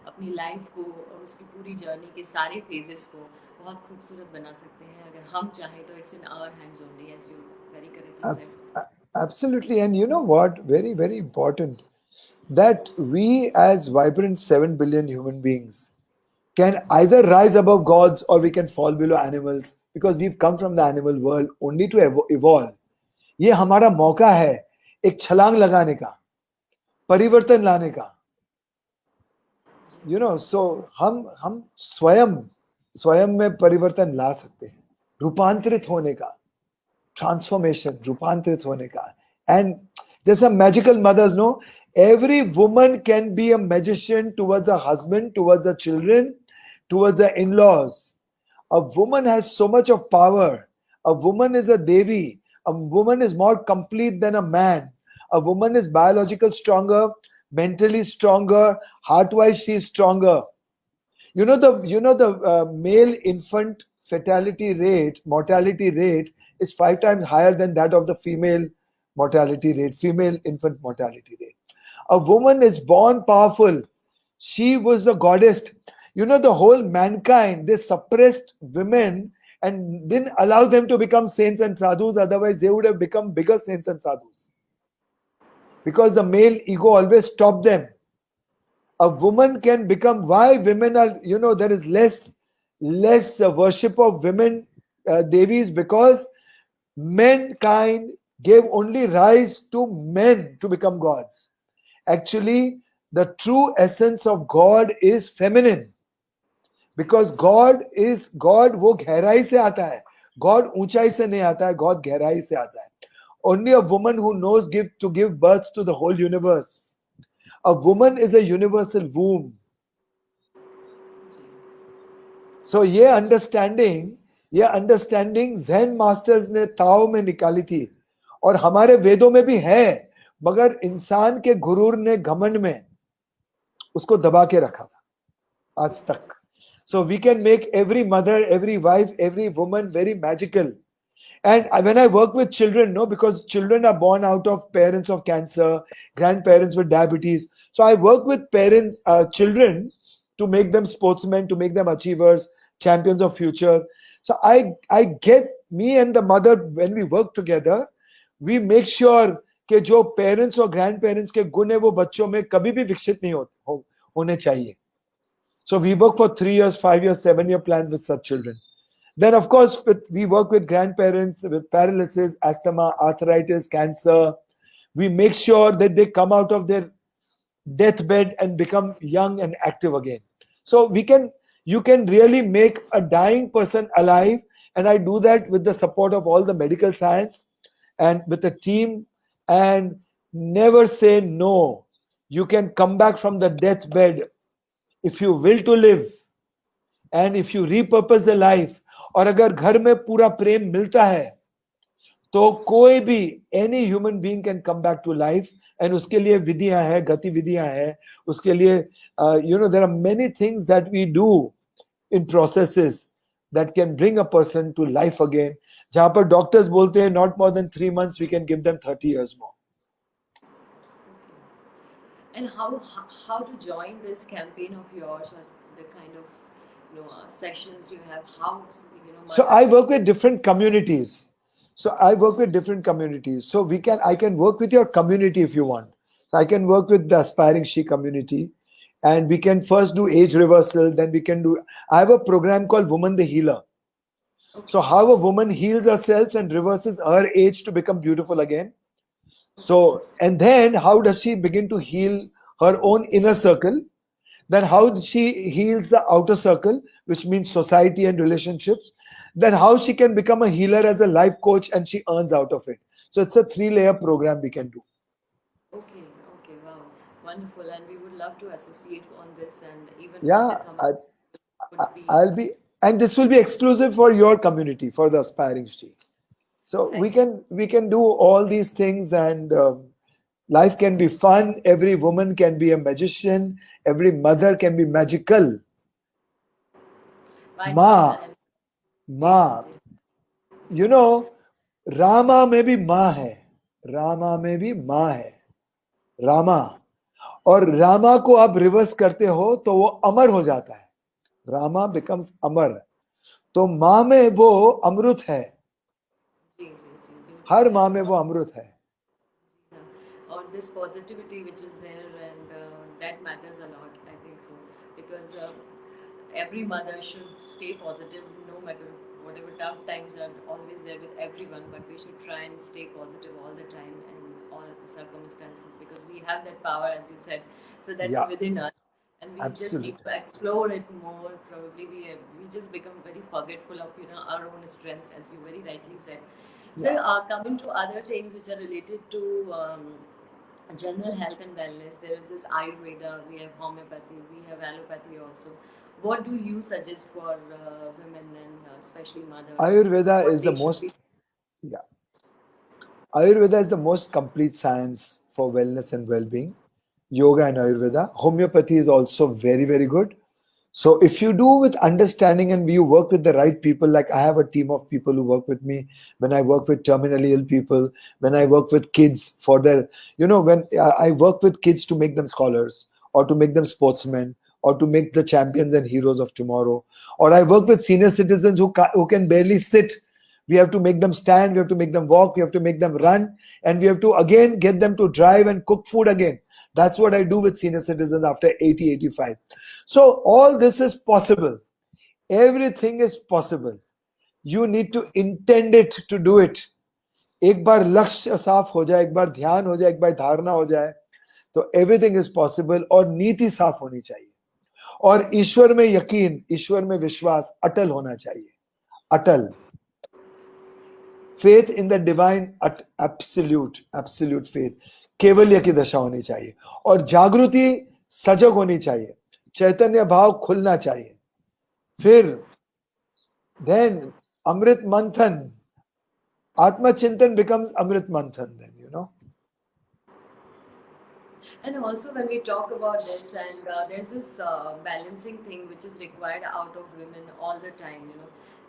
अपनी लाइफ को और उसकी पूरी जर्नी के सारे फेजेस को बहुत खूबसूरत बना सकते हैं अगर हम चाहें तो. It's in our hands only, as you very correctly said. Absolutely. And you know what? Very, very important that we, as vibrant 7 billion human beings, can either rise above gods or we can fall below animals, because we've come from the animal world only to evolve. ये हमारा मौका है एक छलांग लगाने का, परिवर्तन लाने का. So हम स्वयं में परिवर्तन ला सकते हैं, रूपांतरित होने का, ट्रांसफॉर्मेशन, रूपांतरित होने का. एंड जैसा magical mothers know, every woman can be a magician towards a husband, towards the children, towards the in-laws. A woman has so much of power. A woman is a devi. A woman is more complete than a man. A woman is biological stronger, mentally stronger, heart-wise she is stronger. The male infant mortality rate is 5 times higher than that of the female infant mortality rate. A woman is born powerful. She was the goddess. The whole mankind, they suppressed women and didn't allow them to become saints and sadhus. Otherwise, they would have become bigger saints and sadhus. Because the male ego always stopped them. A woman can become, why women are, there is less worship of women devis, because mankind gave only rise to men to become gods. Actually, the true essence of God is feminine. Because God वो गहराई से आता है. God ऊंचाई से नहीं आता है, God गहराई से आता है. Only a woman who knows to give birth to the whole universe. A woman is a universal womb. So ये understanding Zen masters ने ताओ में निकाली थी और हमारे वेदों में भी है, मगर इंसान के गुरूर ने घमंड में उसको दबा के रखा था आज तक. So we can make every mother, every wife, every woman very magical. And when I work with children, because children are born out of parents of cancer, grandparents with diabetes. So I work with children to make them sportsmen, to make them achievers, champions of future. So I get, me and the mother, when we work together, we make sure कि जो parents और grandparents के गुण है वो बच्चों में कभी भी विकसित नहीं होने चाहिए. So we work for 3 years, 5 years, 7-year plans with such children. Then of course we work with grandparents with paralysis, asthma, arthritis, cancer. We make sure that they come out of deathbed and become young and active again. So you can really make a dying person alive, and I do that with the support of all the medical science and with a team. And never say no. You can come back from the deathbed if you will to live, and if you repurpose the life. और अगर घर में पूरा प्रेम मिलता है तो कोई भी any human being can come back to life. And उसके लिए विधियां हैं, गतिविधियां हैं. उसके लिए there are many things that we do in processes that can bring a person to life again. जहां पर डॉक्टर्स बोलते हैं not more than 3 months, we can give them 30 years more. And how to join this campaign of yours, or the kind of sessions you have? How So I work with different communities. So I can work with your community if you want. So I can work with the Aspiring She community, and we can first do age reversal. Then we can do. I have a program called Woman the Healer. So how a woman heals herself and reverses her age to become beautiful again. So, and then how does she begin to heal her own inner circle? Then how she heals the outer circle, which means society and relationships. Then how she can become a healer as a life coach, and she earns out of it. So it's a 3-layer program we can do. Okay, wow, wonderful. And we would love to associate on this, and even Yeah, with the community would be. I'll be, and this will be exclusive for your community, for the Aspiring She. So we can do all these things, and life can be fun. Every woman can be a magician. Every mother can be magical. Ma, Rama में भी माँ है. रामा में भी माँ है. रामा. और रामा को आप रिवर्स करते हो तो वो अमर हो जाता है. रामा becomes अमर. तो माँ में वो अमृत है. हर माँ में वो अमृत है. Or this positivity which is there, and that matters a lot, I think so, because every mother should stay positive no matter whatever tough times are always there with everyone, but we should try and stay positive all the time and all of the circumstances, because we have that power, as you said, so that's within us, and we just need to explore it more. Probably we just become very forgetful of our own strengths, as you very rightly said. So coming to other things which are related to general health and wellness, there is this Ayurveda, we have homeopathy, we have allopathy also. What do you suggest for women and especially mothers? Ayurveda is the most Ayurveda is the most complete science for wellness and well-being. Yoga and Ayurveda. Homeopathy is also very, very good. So if you do with understanding and you work with the right people, like I have a team of people who work with me when I work with terminally ill people, when I work with kids for their, when I work with kids to make them scholars or to make them sportsmen or to make the champions and heroes of tomorrow, or I work with senior citizens who can barely sit. We have to make them stand, we have to make them walk, we have to make them run, and we have to again get them to drive and cook food again. That's what I do with senior citizens after 80, 85. So all this is possible. Everything is possible. You need to intend it to do it. एक बार लक्ष्य साफ हो जाए, एक बार ध्यान हो जाए, एक बार धारणा हो जाए, तो everything is possible. और नीति साफ होनी चाहिए, और ईश्वर में यकीन, ईश्वर में विश्वास अटल होना चाहिए. अटल. Faith in the divine, absolute faith. Kewalya की दशा होनी चाहिए, और जागृति सजग होनी चाहिए, चैतन्य भाव खुलना चाहिए. फिर then अमृत मंथन, आत्मा चिंतन becomes अमृत मंथन. Then And also when we talk about this, and there's this balancing thing which is required out of women all the time.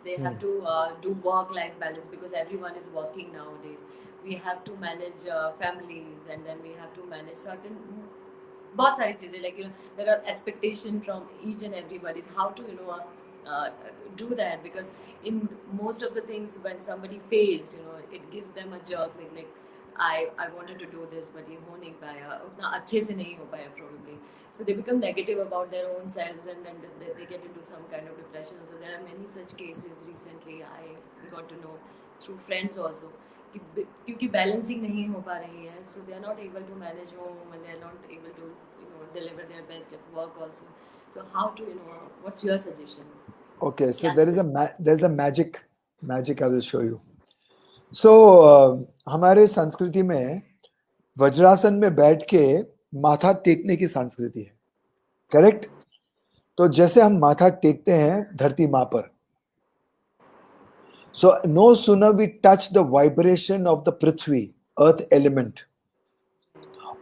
They have to do work-life balance, because everyone is working nowadays. We have to manage families, and then we have to manage certain बहुत सारी चीज़ें, like there are expectation from each and everybody's how to do that, because in most of the things when somebody fails, it gives them a jerk, like I wanted to do this but ये हो नहीं पाया, उतना अच्छे से नहीं हो पाया probably, so they become negative about their own selves, and then they get into some kind of depression. So there are many such cases recently I got to know through friends also, क्योंकि balancing नहीं हो पा रही है, so they are not able to manage home, and they are not able to deliver their best at work also. So how to, what's your suggestion? Okay, so क्या there is करें? there's a magic I will show you. So हमारे संस्कृति में वज्रासन में बैठ के माथा टेकने की संस्कृति है, करेक्ट? तो जैसे हम माथा टेकते हैं धरती माँ पर, so no sooner we touch the vibration of the Prithvi, earth element,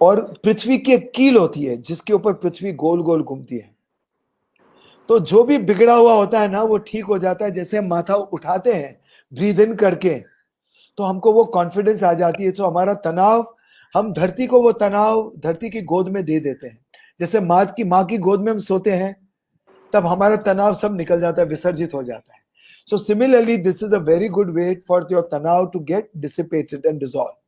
और पृथ्वी की एक कील होती है जिसके ऊपर पृथ्वी गोल गोल घूमती है, तो जो भी बिगड़ा हुआ होता है ना वो ठीक हो जाता है. जैसे हम माथा उठाते हैं ब्रीद इन करके, तो हमको वो कॉन्फिडेंस आ जाती है, तो हमारा तनाव, हम धरती को वो तनाव धरती की गोद में दे देते हैं. जैसे माँ की गोद में हम सोते हैं तब हमारा तनाव सब निकल जाता है, विसर्जित हो जाता है. So similarly, this is a very good way for your tanav to get dissipated and dissolved.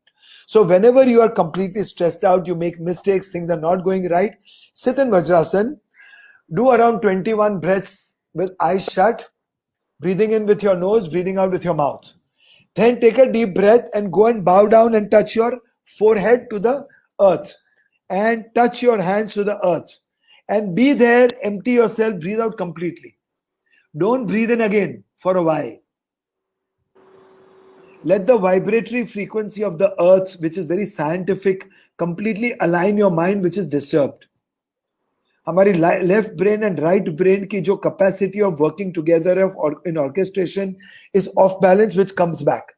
So whenever you are completely stressed out, you make mistakes, things are not going right, sit in Vajrasan, do around 21 breaths with eyes shut, breathing in with your nose, breathing out with your mouth. Then take a deep breath and go and bow down and touch your forehead to the earth and touch your hands to the earth. And be there, empty yourself, breathe out completely. Don't breathe in again for a while. Let the vibratory frequency of the earth, which is very scientific, completely align your mind, which is disturbed. हमारी left brain and right brain की जो capacity of working together in orchestration is off balance, which comes back.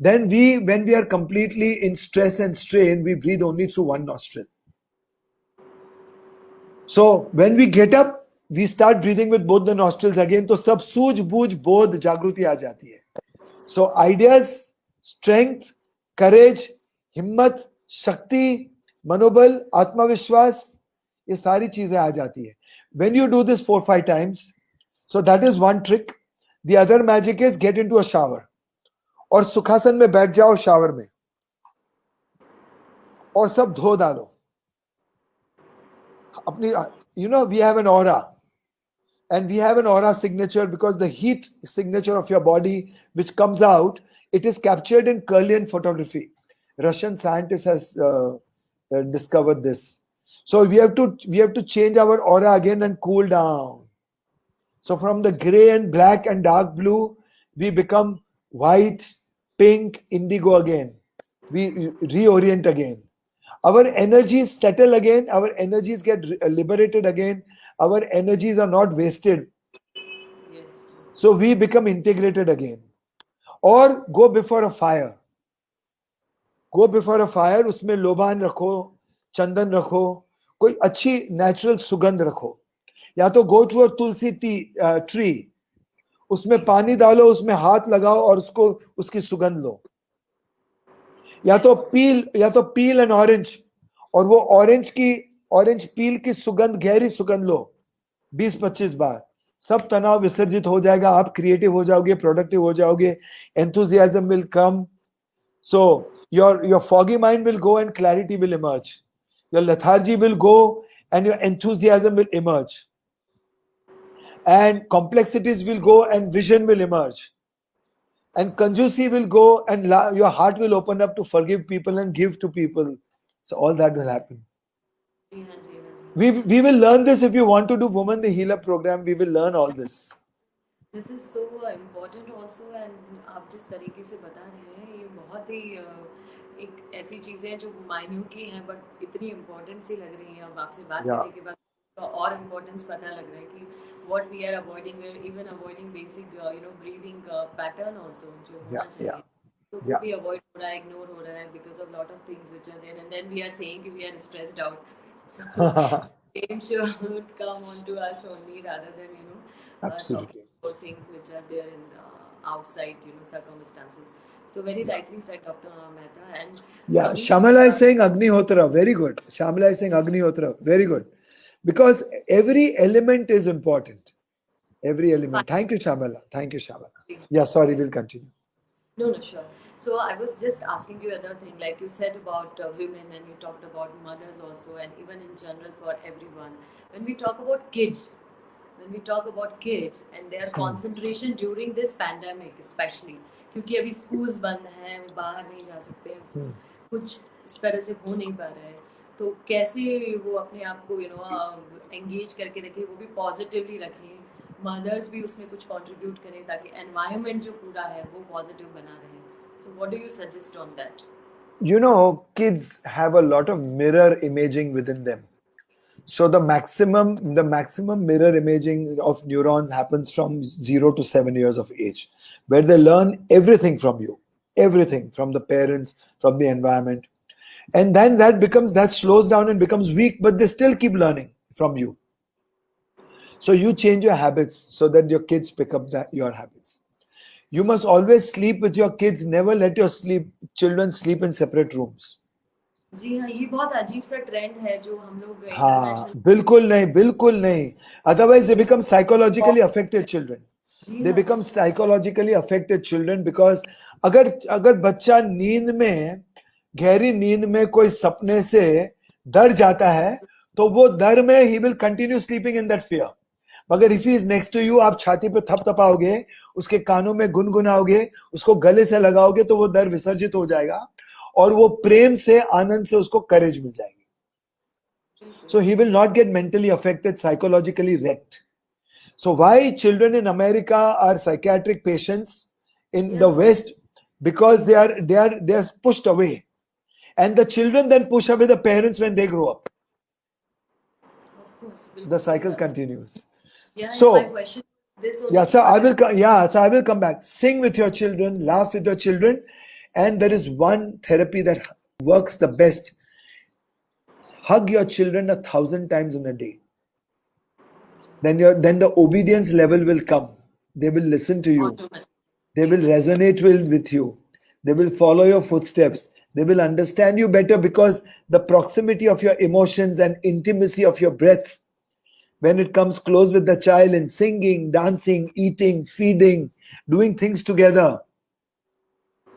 Then when we are completely in stress and strain, we breathe only through one nostril. So when we get up, we start breathing with both the nostrils again. तो सब सूझ-बूझ बोध जागृति आ जाती है. So ideas, strength, courage, हिम्मत, शक्ति, मनोबल, आत्मविश्वास, ये सारी चीजें आ जाती है. When you do this 4-5 times, so that is one trick. The other magic is get into a shower. और सुखासन में बैठ जाओ शावर में और सब धो डालो अपनी. We have an aura, and we have an aura signature because the heat signature of your body which comes out, it is captured in Kirlian photography. Russian scientist has discovered this. So we have to change our aura again and cool down. So from the gray and black and dark blue, we become white, pink, indigo again. We reorient again. Our energies settle again. Our energies get liberated again. Our energies are not wasted. Yes. So we become integrated again. Or go before a fire. Go before a fire, उसमें लोबान रखो, चंदन रखो, कोई अच्छी natural सुगंध रखो. या तो go to a Tulsi tree, उसमें पानी डालो, उसमें हाथ लगाओ और उसकी सुगंध लो. या तो पील एन ऑरेंज, और वो ऑरेंज पील की सुगंध, गहरी सुगंध लो 20-25 बार. सब तनाव विसर्जित हो जाएगा, आप क्रिएटिव हो जाओगे, प्रोडक्टिव हो जाओगे, enthusiasm will come. So your foggy mind will go and clarity will emerge. Your lethargy will go and your enthusiasm will emerge. And complexities will go and vision will emerge. And conjugacy will go and your heart will open up to forgive people and give to people. So all that will happen. जी हाँ, जी हाँ, जी हाँ. We will learn this if you want to do Woman the Healer program. We will learn all this. This is so important also. And आप जिस तरीके से बता रहे हैं ये बहुत ही एक ऐसी चीज़ें हैं जो माइन्यूटली हैं बट इतनी इम्पोर्टेंट सी लग रही हैं. अब आपसे बात Yeah. करने के बाद इसका और इम्पोर्टेंस पता लग रहा है कि what we are avoiding, even avoiding basic breathing pattern also जो होना Yeah. चाहिए. Yeah. तो वो Yeah. भी अवॉइड हो रहा है, इग्नोर हो रहा है because of lot of things which are there. And then we are saying कि we are stressed out. So blame should come onto us only rather than talking Absolutely. about things which are there in the outside circumstances. So very rightly said, Dr. Mehta. And Yeah, coming Shamala to is saying Agnihotra. Very good. Shamala is saying Agnihotra. Very good. Because every element is important. Every element. Thank you, Shamala. Thank you, Shamala. Yeah, sorry, we'll continue. No, sure. So I was just asking you another thing, like you said about women, and you talked about mothers also, and even in general for everyone. When we talk about kids, and their concentration during this pandemic, especially, क्योंकि अभी schools बंद हैं, वो बाहर नहीं जा सकते हैं, कुछ इस तरह से हो नहीं पा रहा है. तो कैसे वो अपने आप को एंगेज करके रखे, वो भी पॉजिटिवली रखे, मदर्स भी उसमें कुछ कंट्रीब्यूट करें ताकि एनवायरनमेंट जो पूरा है वो पॉजिटिव बना रहे. So what do you suggest on that? You know, kids have a lot of mirror imaging within them. So the maximum mirror imaging of neurons happens from 0 to 7 years of age, where they learn everything from you, everything from the parents, from the environment. And then that slows down and becomes weak, but they still keep learning from you. So you change your habits so that your kids pick up your habits. You must always sleep with your kids. Never let your children sleep in separate rooms. जी हाँ, ये बहुत अजीब सा trend है जो हम लोग हाँ, इंटरनेशनल. बिल्कुल नहीं, बिल्कुल नहीं. Otherwise, they become psychologically affected children. Ji They हाँ. become psychologically affected children because अगर अगर बच्चा नींद में, गहरी नींद में कोई सपने से डर जाता है, तो वो डर में he will continue sleeping in that fear. मगर if he is next to you, आप छाती पे थपथपाओगे, उसके कानों में गुनगुनाओगे, उसको गले से लगाओगे, तो वो डर विसर्जित हो जाएगा और वो प्रेम से, आनंद से उसको करेज मिल जाएगी. So he will not get mentally affected, psychologically wrecked. So why children in America are psychiatric patients in the West? Because they are pushed away, and the children then push away the parents when they grow up. Of course, The बिल्कुल सही cycle बात है. continues. Yeah, and my So question this yeah, only so कि I अगर will so I will come back. Sing with your children, laugh with your children, and there is one therapy that works the best. Hug your children 1,000 times in a day. Then the obedience level will come. They will listen to you. Automatic. They जी will हाँ. resonate with you. They will follow your footsteps. They will understand you better because the proximity of your emotions and intimacy of your breath, when it comes close with the child in singing, dancing, eating, feeding, doing things together,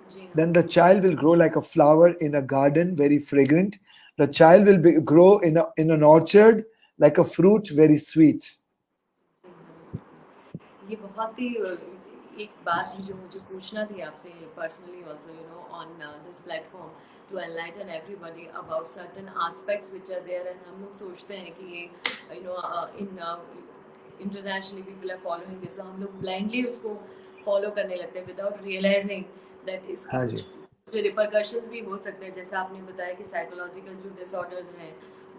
जी हाँ. then the child will grow like a flower in a garden, very fragrant. The child will grow in an orchard like a fruit, very sweet. ये बहुत ही एक बात है जो मुझे पूछना थी आपसे personally also on this platform to enlighten everybody about certain aspects which are there, and हम लोग सोचते हैं कि ये इन internationally people are following this, हम लोग ब्लाइंडली उसको फॉलो करने लगते हैं विदाउट रियलाइजिंग दैट इसके हाँ कुछ जी. रिपरकशंस भी हो सकते हैं. जैसे आपने बताया कि साइकोलॉजिकल जो डिसऑर्डर्स हैं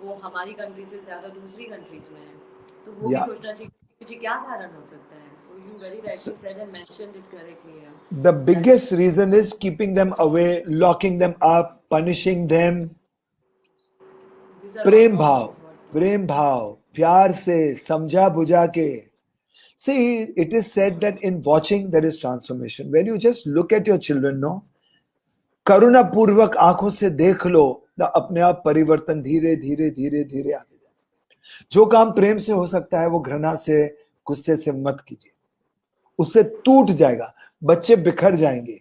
वो हमारी कंट्री से ज़्यादा दूसरी कंट्रीज में हैं, तो वो भी Yeah. सोचना चाहिए मुझे क्या कारण हो सकता है. So you very So, rightly said and mentioned it correctly the that biggest reason is keeping them away, locking them up, punishing them. these are all Prem wrong भाव, is what. प्रेम भाव, प्यार से, समझा बुझा के. See, it is said that in watching there is transformation. When you just look at your children, no, करुणा पूर्वक आंखों से देख लो, अपने आप परिवर्तन धीरे धीरे धीरे धीरे आते जाए. जो काम प्रेम से हो सकता है वो घृणा से, गुस्से से मत कीजिए. उससे टूट जाएगा, बच्चे बिखर जाएंगे.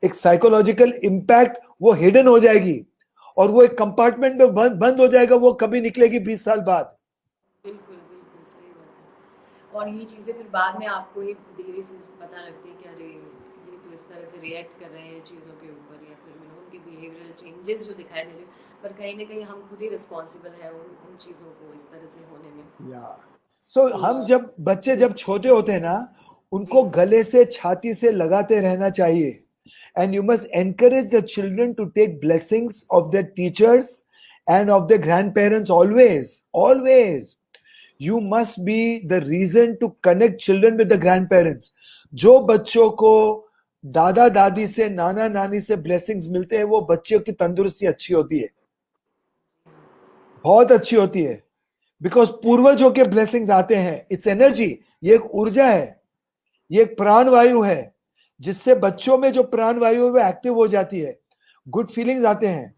एक साइकोलॉजिकल इम्पैक्ट वो हिडन हो जाएगी और वो एक कंपार्टमेंट में बंद हो जाएगा. वो कभी निकलेगी 20 साल बाद. बिल्कुल बिल्कुल सही बात है. और ये चीज़ें फिर बाद में आपको ही धीरे से पता लगती है कि अरे ये तो इस तरह से रिएक्ट कर रहे हैं चीज़ों के ऊपर, या फिर उनके बिहेवियरल चेंजेस जो दिखाई दे रहे हैं, पर कहीं ना कहीं हम खुद ही रिस्पॉन्सिबल है उन चीज़ों को इस तरह से होने में. या सो हम जब बच्चे जब छोटे होते हैं ना, उनको गले से छाती से लगाते रहना चाहिए. And you must encourage the children to take blessings of their teachers and of their grandparents always. Always. You must be the reason to connect children with the grandparents. जो बच्चों को दादा दादी से, नाना नानी से blessings मिलते हैं, वो बच्चों की तंदुरुस्ती अच्छी होती है, बहुत अच्छी होती है. बिकॉज पूर्वजों के ब्लेसिंग्स आते हैं. It's energy. ये एक ऊर्जा है, ये एक प्राण वायु है, जिससे बच्चों में जो प्राण वायु है वो एक्टिव हो जाती है, गुड फीलिंग्स आते हैं.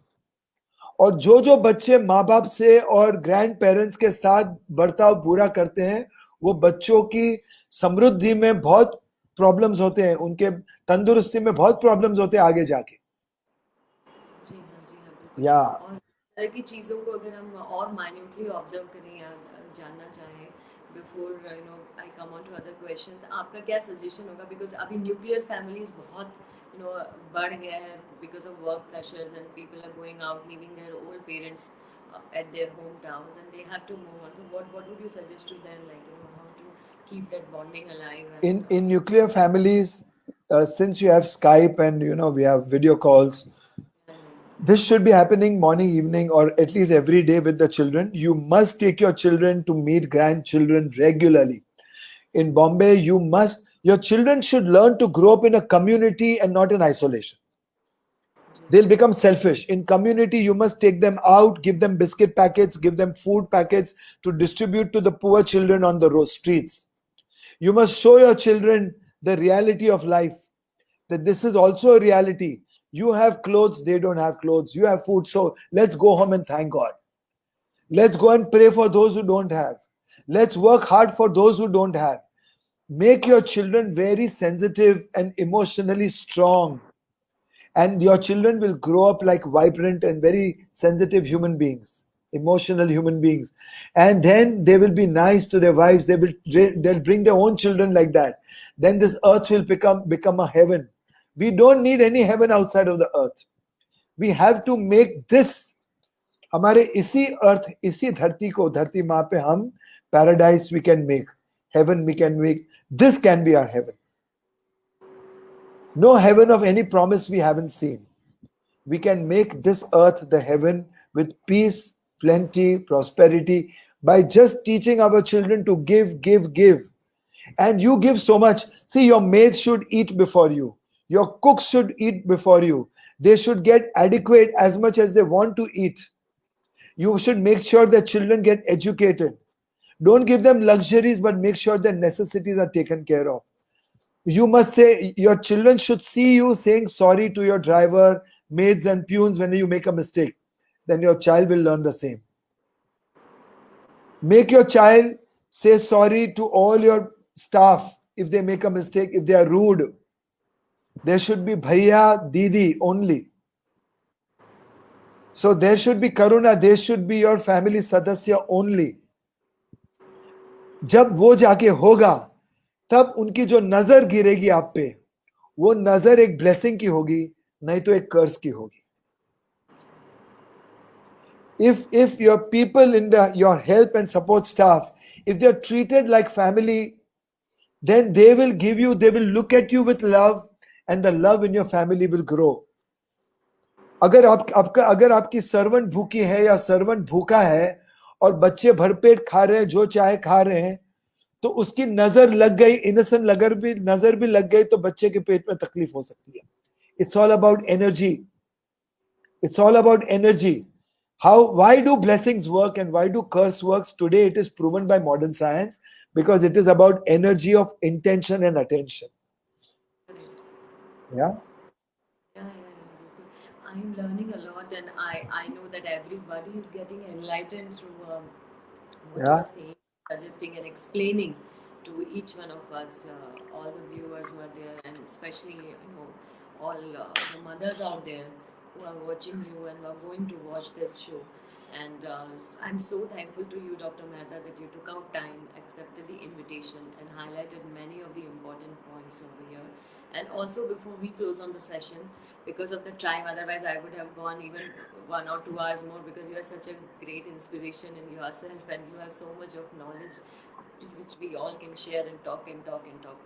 और जो बच्चे माँ बाप से और ग्रैंड पेरेंट्स के साथ बर्ताव बुरा करते हैं, वो बच्चों की समृद्धि में बहुत प्रॉब्लम्स होते हैं, उनके तंदुरुस्ती में बहुत प्रॉब्लम्स होते हैं आगे जाके. जी हाँ, जी हाँ, बिल्कुल. या और इस तरह की चीज़ों को अगर हम और माइन्यूटली ऑब्जर्व करें या जानना चाहें, before I come on to other questions, आपका क्या सजेशन होगा? बिकॉज अभी न्यूक्लियर फैमिलीज बहुत बढ़ गया है because of work pressures, and people are going out leaving their old parents. at their hometowns and they have to move on. So what would you suggest to them, like, how to keep that bonding alive and In nuclear families, since you have Skype and we have video calls, yeah, this should be happening morning, evening, or at least every day with the children. You must take your children to meet grandchildren regularly. In Bombay, your children should learn to grow up in a community and not in isolation. They'll become selfish. In community, you must take them out, give them biscuit packets, give them food packets to distribute to the poor children on the streets. You must show your children the reality of life, that this is also a reality. You have clothes, they don't have clothes. You have food, so let's go home and thank God. Let's go and pray for those who don't have. Let's work hard for those who don't have. Make your children very sensitive and emotionally strong. And your children will grow up like vibrant and very sensitive human beings, emotional human beings. And then they will be nice to their wives. They'll bring their own children like that. Then this earth will become a heaven. We don't need any heaven outside of the earth. We have to make this हमारे इसी अर्थ, इसी धरती माँ पे हम paradise we can make, heaven we can make. This can be our heaven. No heaven of any promise we haven't seen. We can make this earth the heaven with peace, plenty, prosperity by just teaching our children to give. And you give so much. See, your maids should eat before you. Your cooks should eat before you. They should get adequate as much as they want to eat. You should make sure that children get educated. Don't give them luxuries, but make sure their necessities are taken care of. You must say, your children should see you saying sorry to your driver, maids and peons when you make a mistake. Then your child will learn the same. Make your child say sorry to all your staff if they make a mistake, if they are rude. There should be bhaiya, didi only. So there should be karuna, there should be your family sadasya only. जब वो जाके होगा, तब उनकी जो नजर गिरेगी आप पे, वो नजर एक ब्लेसिंग की होगी, नहीं तो एक कर्ज की होगी. If your people in your help and support staff, if they are treated like family, then they will look at you with love, and the love in your family will grow. अगर आपकी servant भूखी है या servant भूखा है और बच्चे भरपेट खा रहे हैं, जो चाहे खा रहे हैं, तो उसकी नजर लग गई, इनोसेंट नजर भी लग गई, तो बच्चे के पेट में तकलीफ हो सकती है. It's all about energy. It's all about energy. Why do blessings work and why do curse works? Today it is proven by modern science because it is about energy of intention and attention. Yeah. I'm learning a lot, and I know that everybody is getting enlightened through what you are saying, suggesting, and explaining to each one of us, all the viewers who are there, and especially all the mothers out there who are watching you and are going to watch this show. And I'm so thankful to you, Dr. Mehta, that you took out time, accepted the invitation, and highlighted many of the important points over here. And also, before we close on the session, because of the time, otherwise I would have gone even 1 or 2 hours more, because you are such a great inspiration in yourself and you have so much of knowledge which we all can share and talk and talk and talk.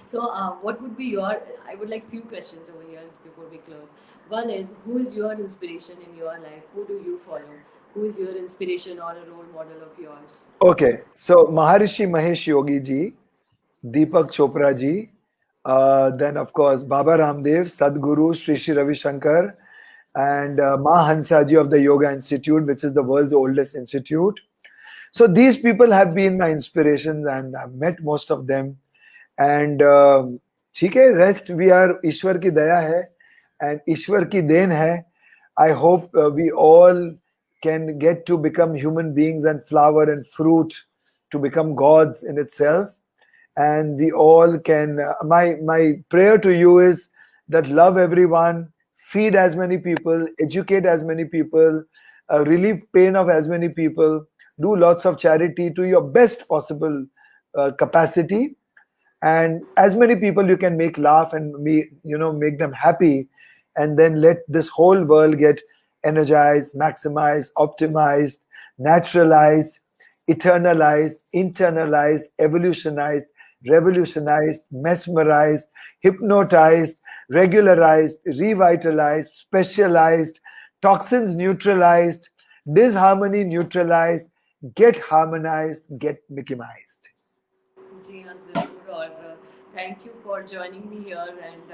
So what would be I would like few questions over here before we close. One is, who is your inspiration in your life? Who do you follow? Who is your inspiration or a role model of yours? Okay, so Maharishi Mahesh Yogi ji, Deepak Chopra ji, then of course Baba Ramdev, Sadhguru, Sri Sri Ravi Shankar, and Ma Hansa ji of the Yoga Institute, which is the world's oldest institute. So these people have been my inspirations, and I've met most of them. And ठीक है, rest we are ईश्वर की दया है and ईश्वर की then है. I hope we all can get to become human beings and flower and fruit to become gods in itself. And we all can, my prayer to you is that love everyone, feed as many people, educate as many people, relieve pain of as many people, do lots of charity to your best possible capacity, and as many people you can make laugh and make them happy, and then let this whole world get energized, maximized, optimized, naturalized, eternalized, internalized, evolutionized, revolutionized, mesmerized, hypnotized, regularized, revitalized, specialized, toxins neutralized, disharmony neutralized, get harmonized, get Mickey-ized. जी हाँ ज़रूर और thank you for joining me here and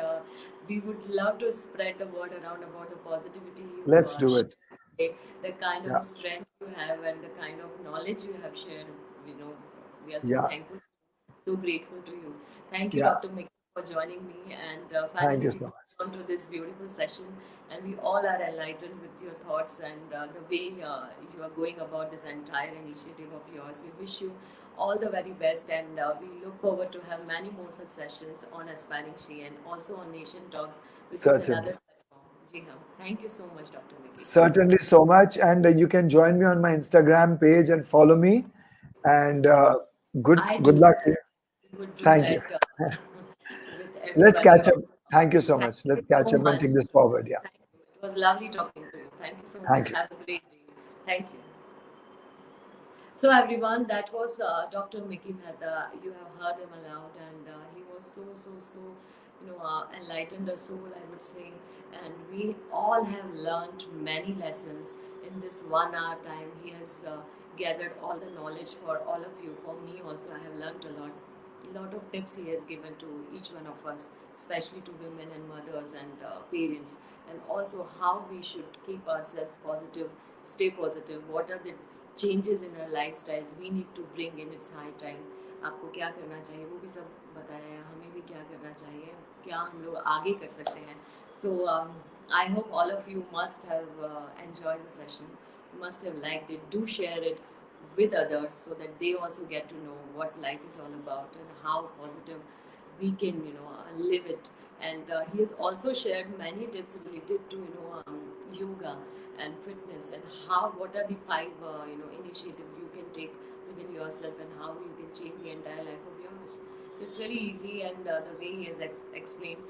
we would love to spread the word around about the positivity you Let's do it. share, the kind of Yeah, strength you have and the kind of knowledge you have shared. You know, we are so yeah, thankful, so grateful to you. Thank you, yeah. Dr. Mick, for joining me. And Thank finally, you we so moved much. on to this beautiful session, and we all are enlightened with your thoughts and the way you are going about this entire initiative of yours. We wish you all the very best, and we look forward to have many more such sessions on Aspiring She and also on Nation Talks, which is Certainly. another platform. Ji haan. Thank you so much, Dr. Mickey. Certainly so much. And you can join me on my Instagram page and follow me. And I good do luck to that. you. We would do Thank you. that with Let's everybody. catch up. Thank you so Thank much. you Let's so catch up and much. take this forward. Yeah. Thank you. It was lovely talking to you. Thank you so much. Thank you. Have a great day. Thank you. So everyone, that was Dr. Mickey Mehta. You have heard him aloud, and he was so enlightened a soul, I would say. And we all have learned many lessons in this 1 hour time. He has gathered all the knowledge for all of you. For me also, I have learned a lot. Lot of tips he has given to each one of us, especially to women and mothers and parents, and also how we should keep ourselves positive, stay positive. What are the changes in our lifestyles we need to bring in its high time. आपको क्या करना चाहिए वो भी सब बताया है, हमें भी क्या करना चाहिए, क्या हम लोग आगे कर सकते हैं. So I hope all of you must have enjoyed the session, must have liked it. Do share it with others so that they also get to know what life is all about and how positive we can live it. And he has also shared many tips related to yoga and fitness and how what are the five initiatives you can take within yourself and how you can change the entire life of yours. So it's very easy, and the way he has explained,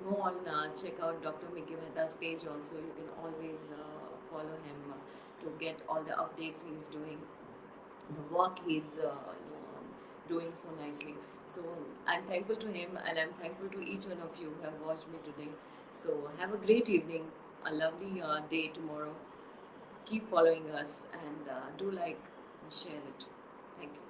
go on, check out Dr. Mickey Mehta's page also. You can always follow him to get all the updates he is doing, the work he's doing so nicely. So I'm thankful to him, and I'm thankful to each one of you who have watched me today. So have a great evening, a lovely day tomorrow. Keep following us, and do like and share it. Thank you.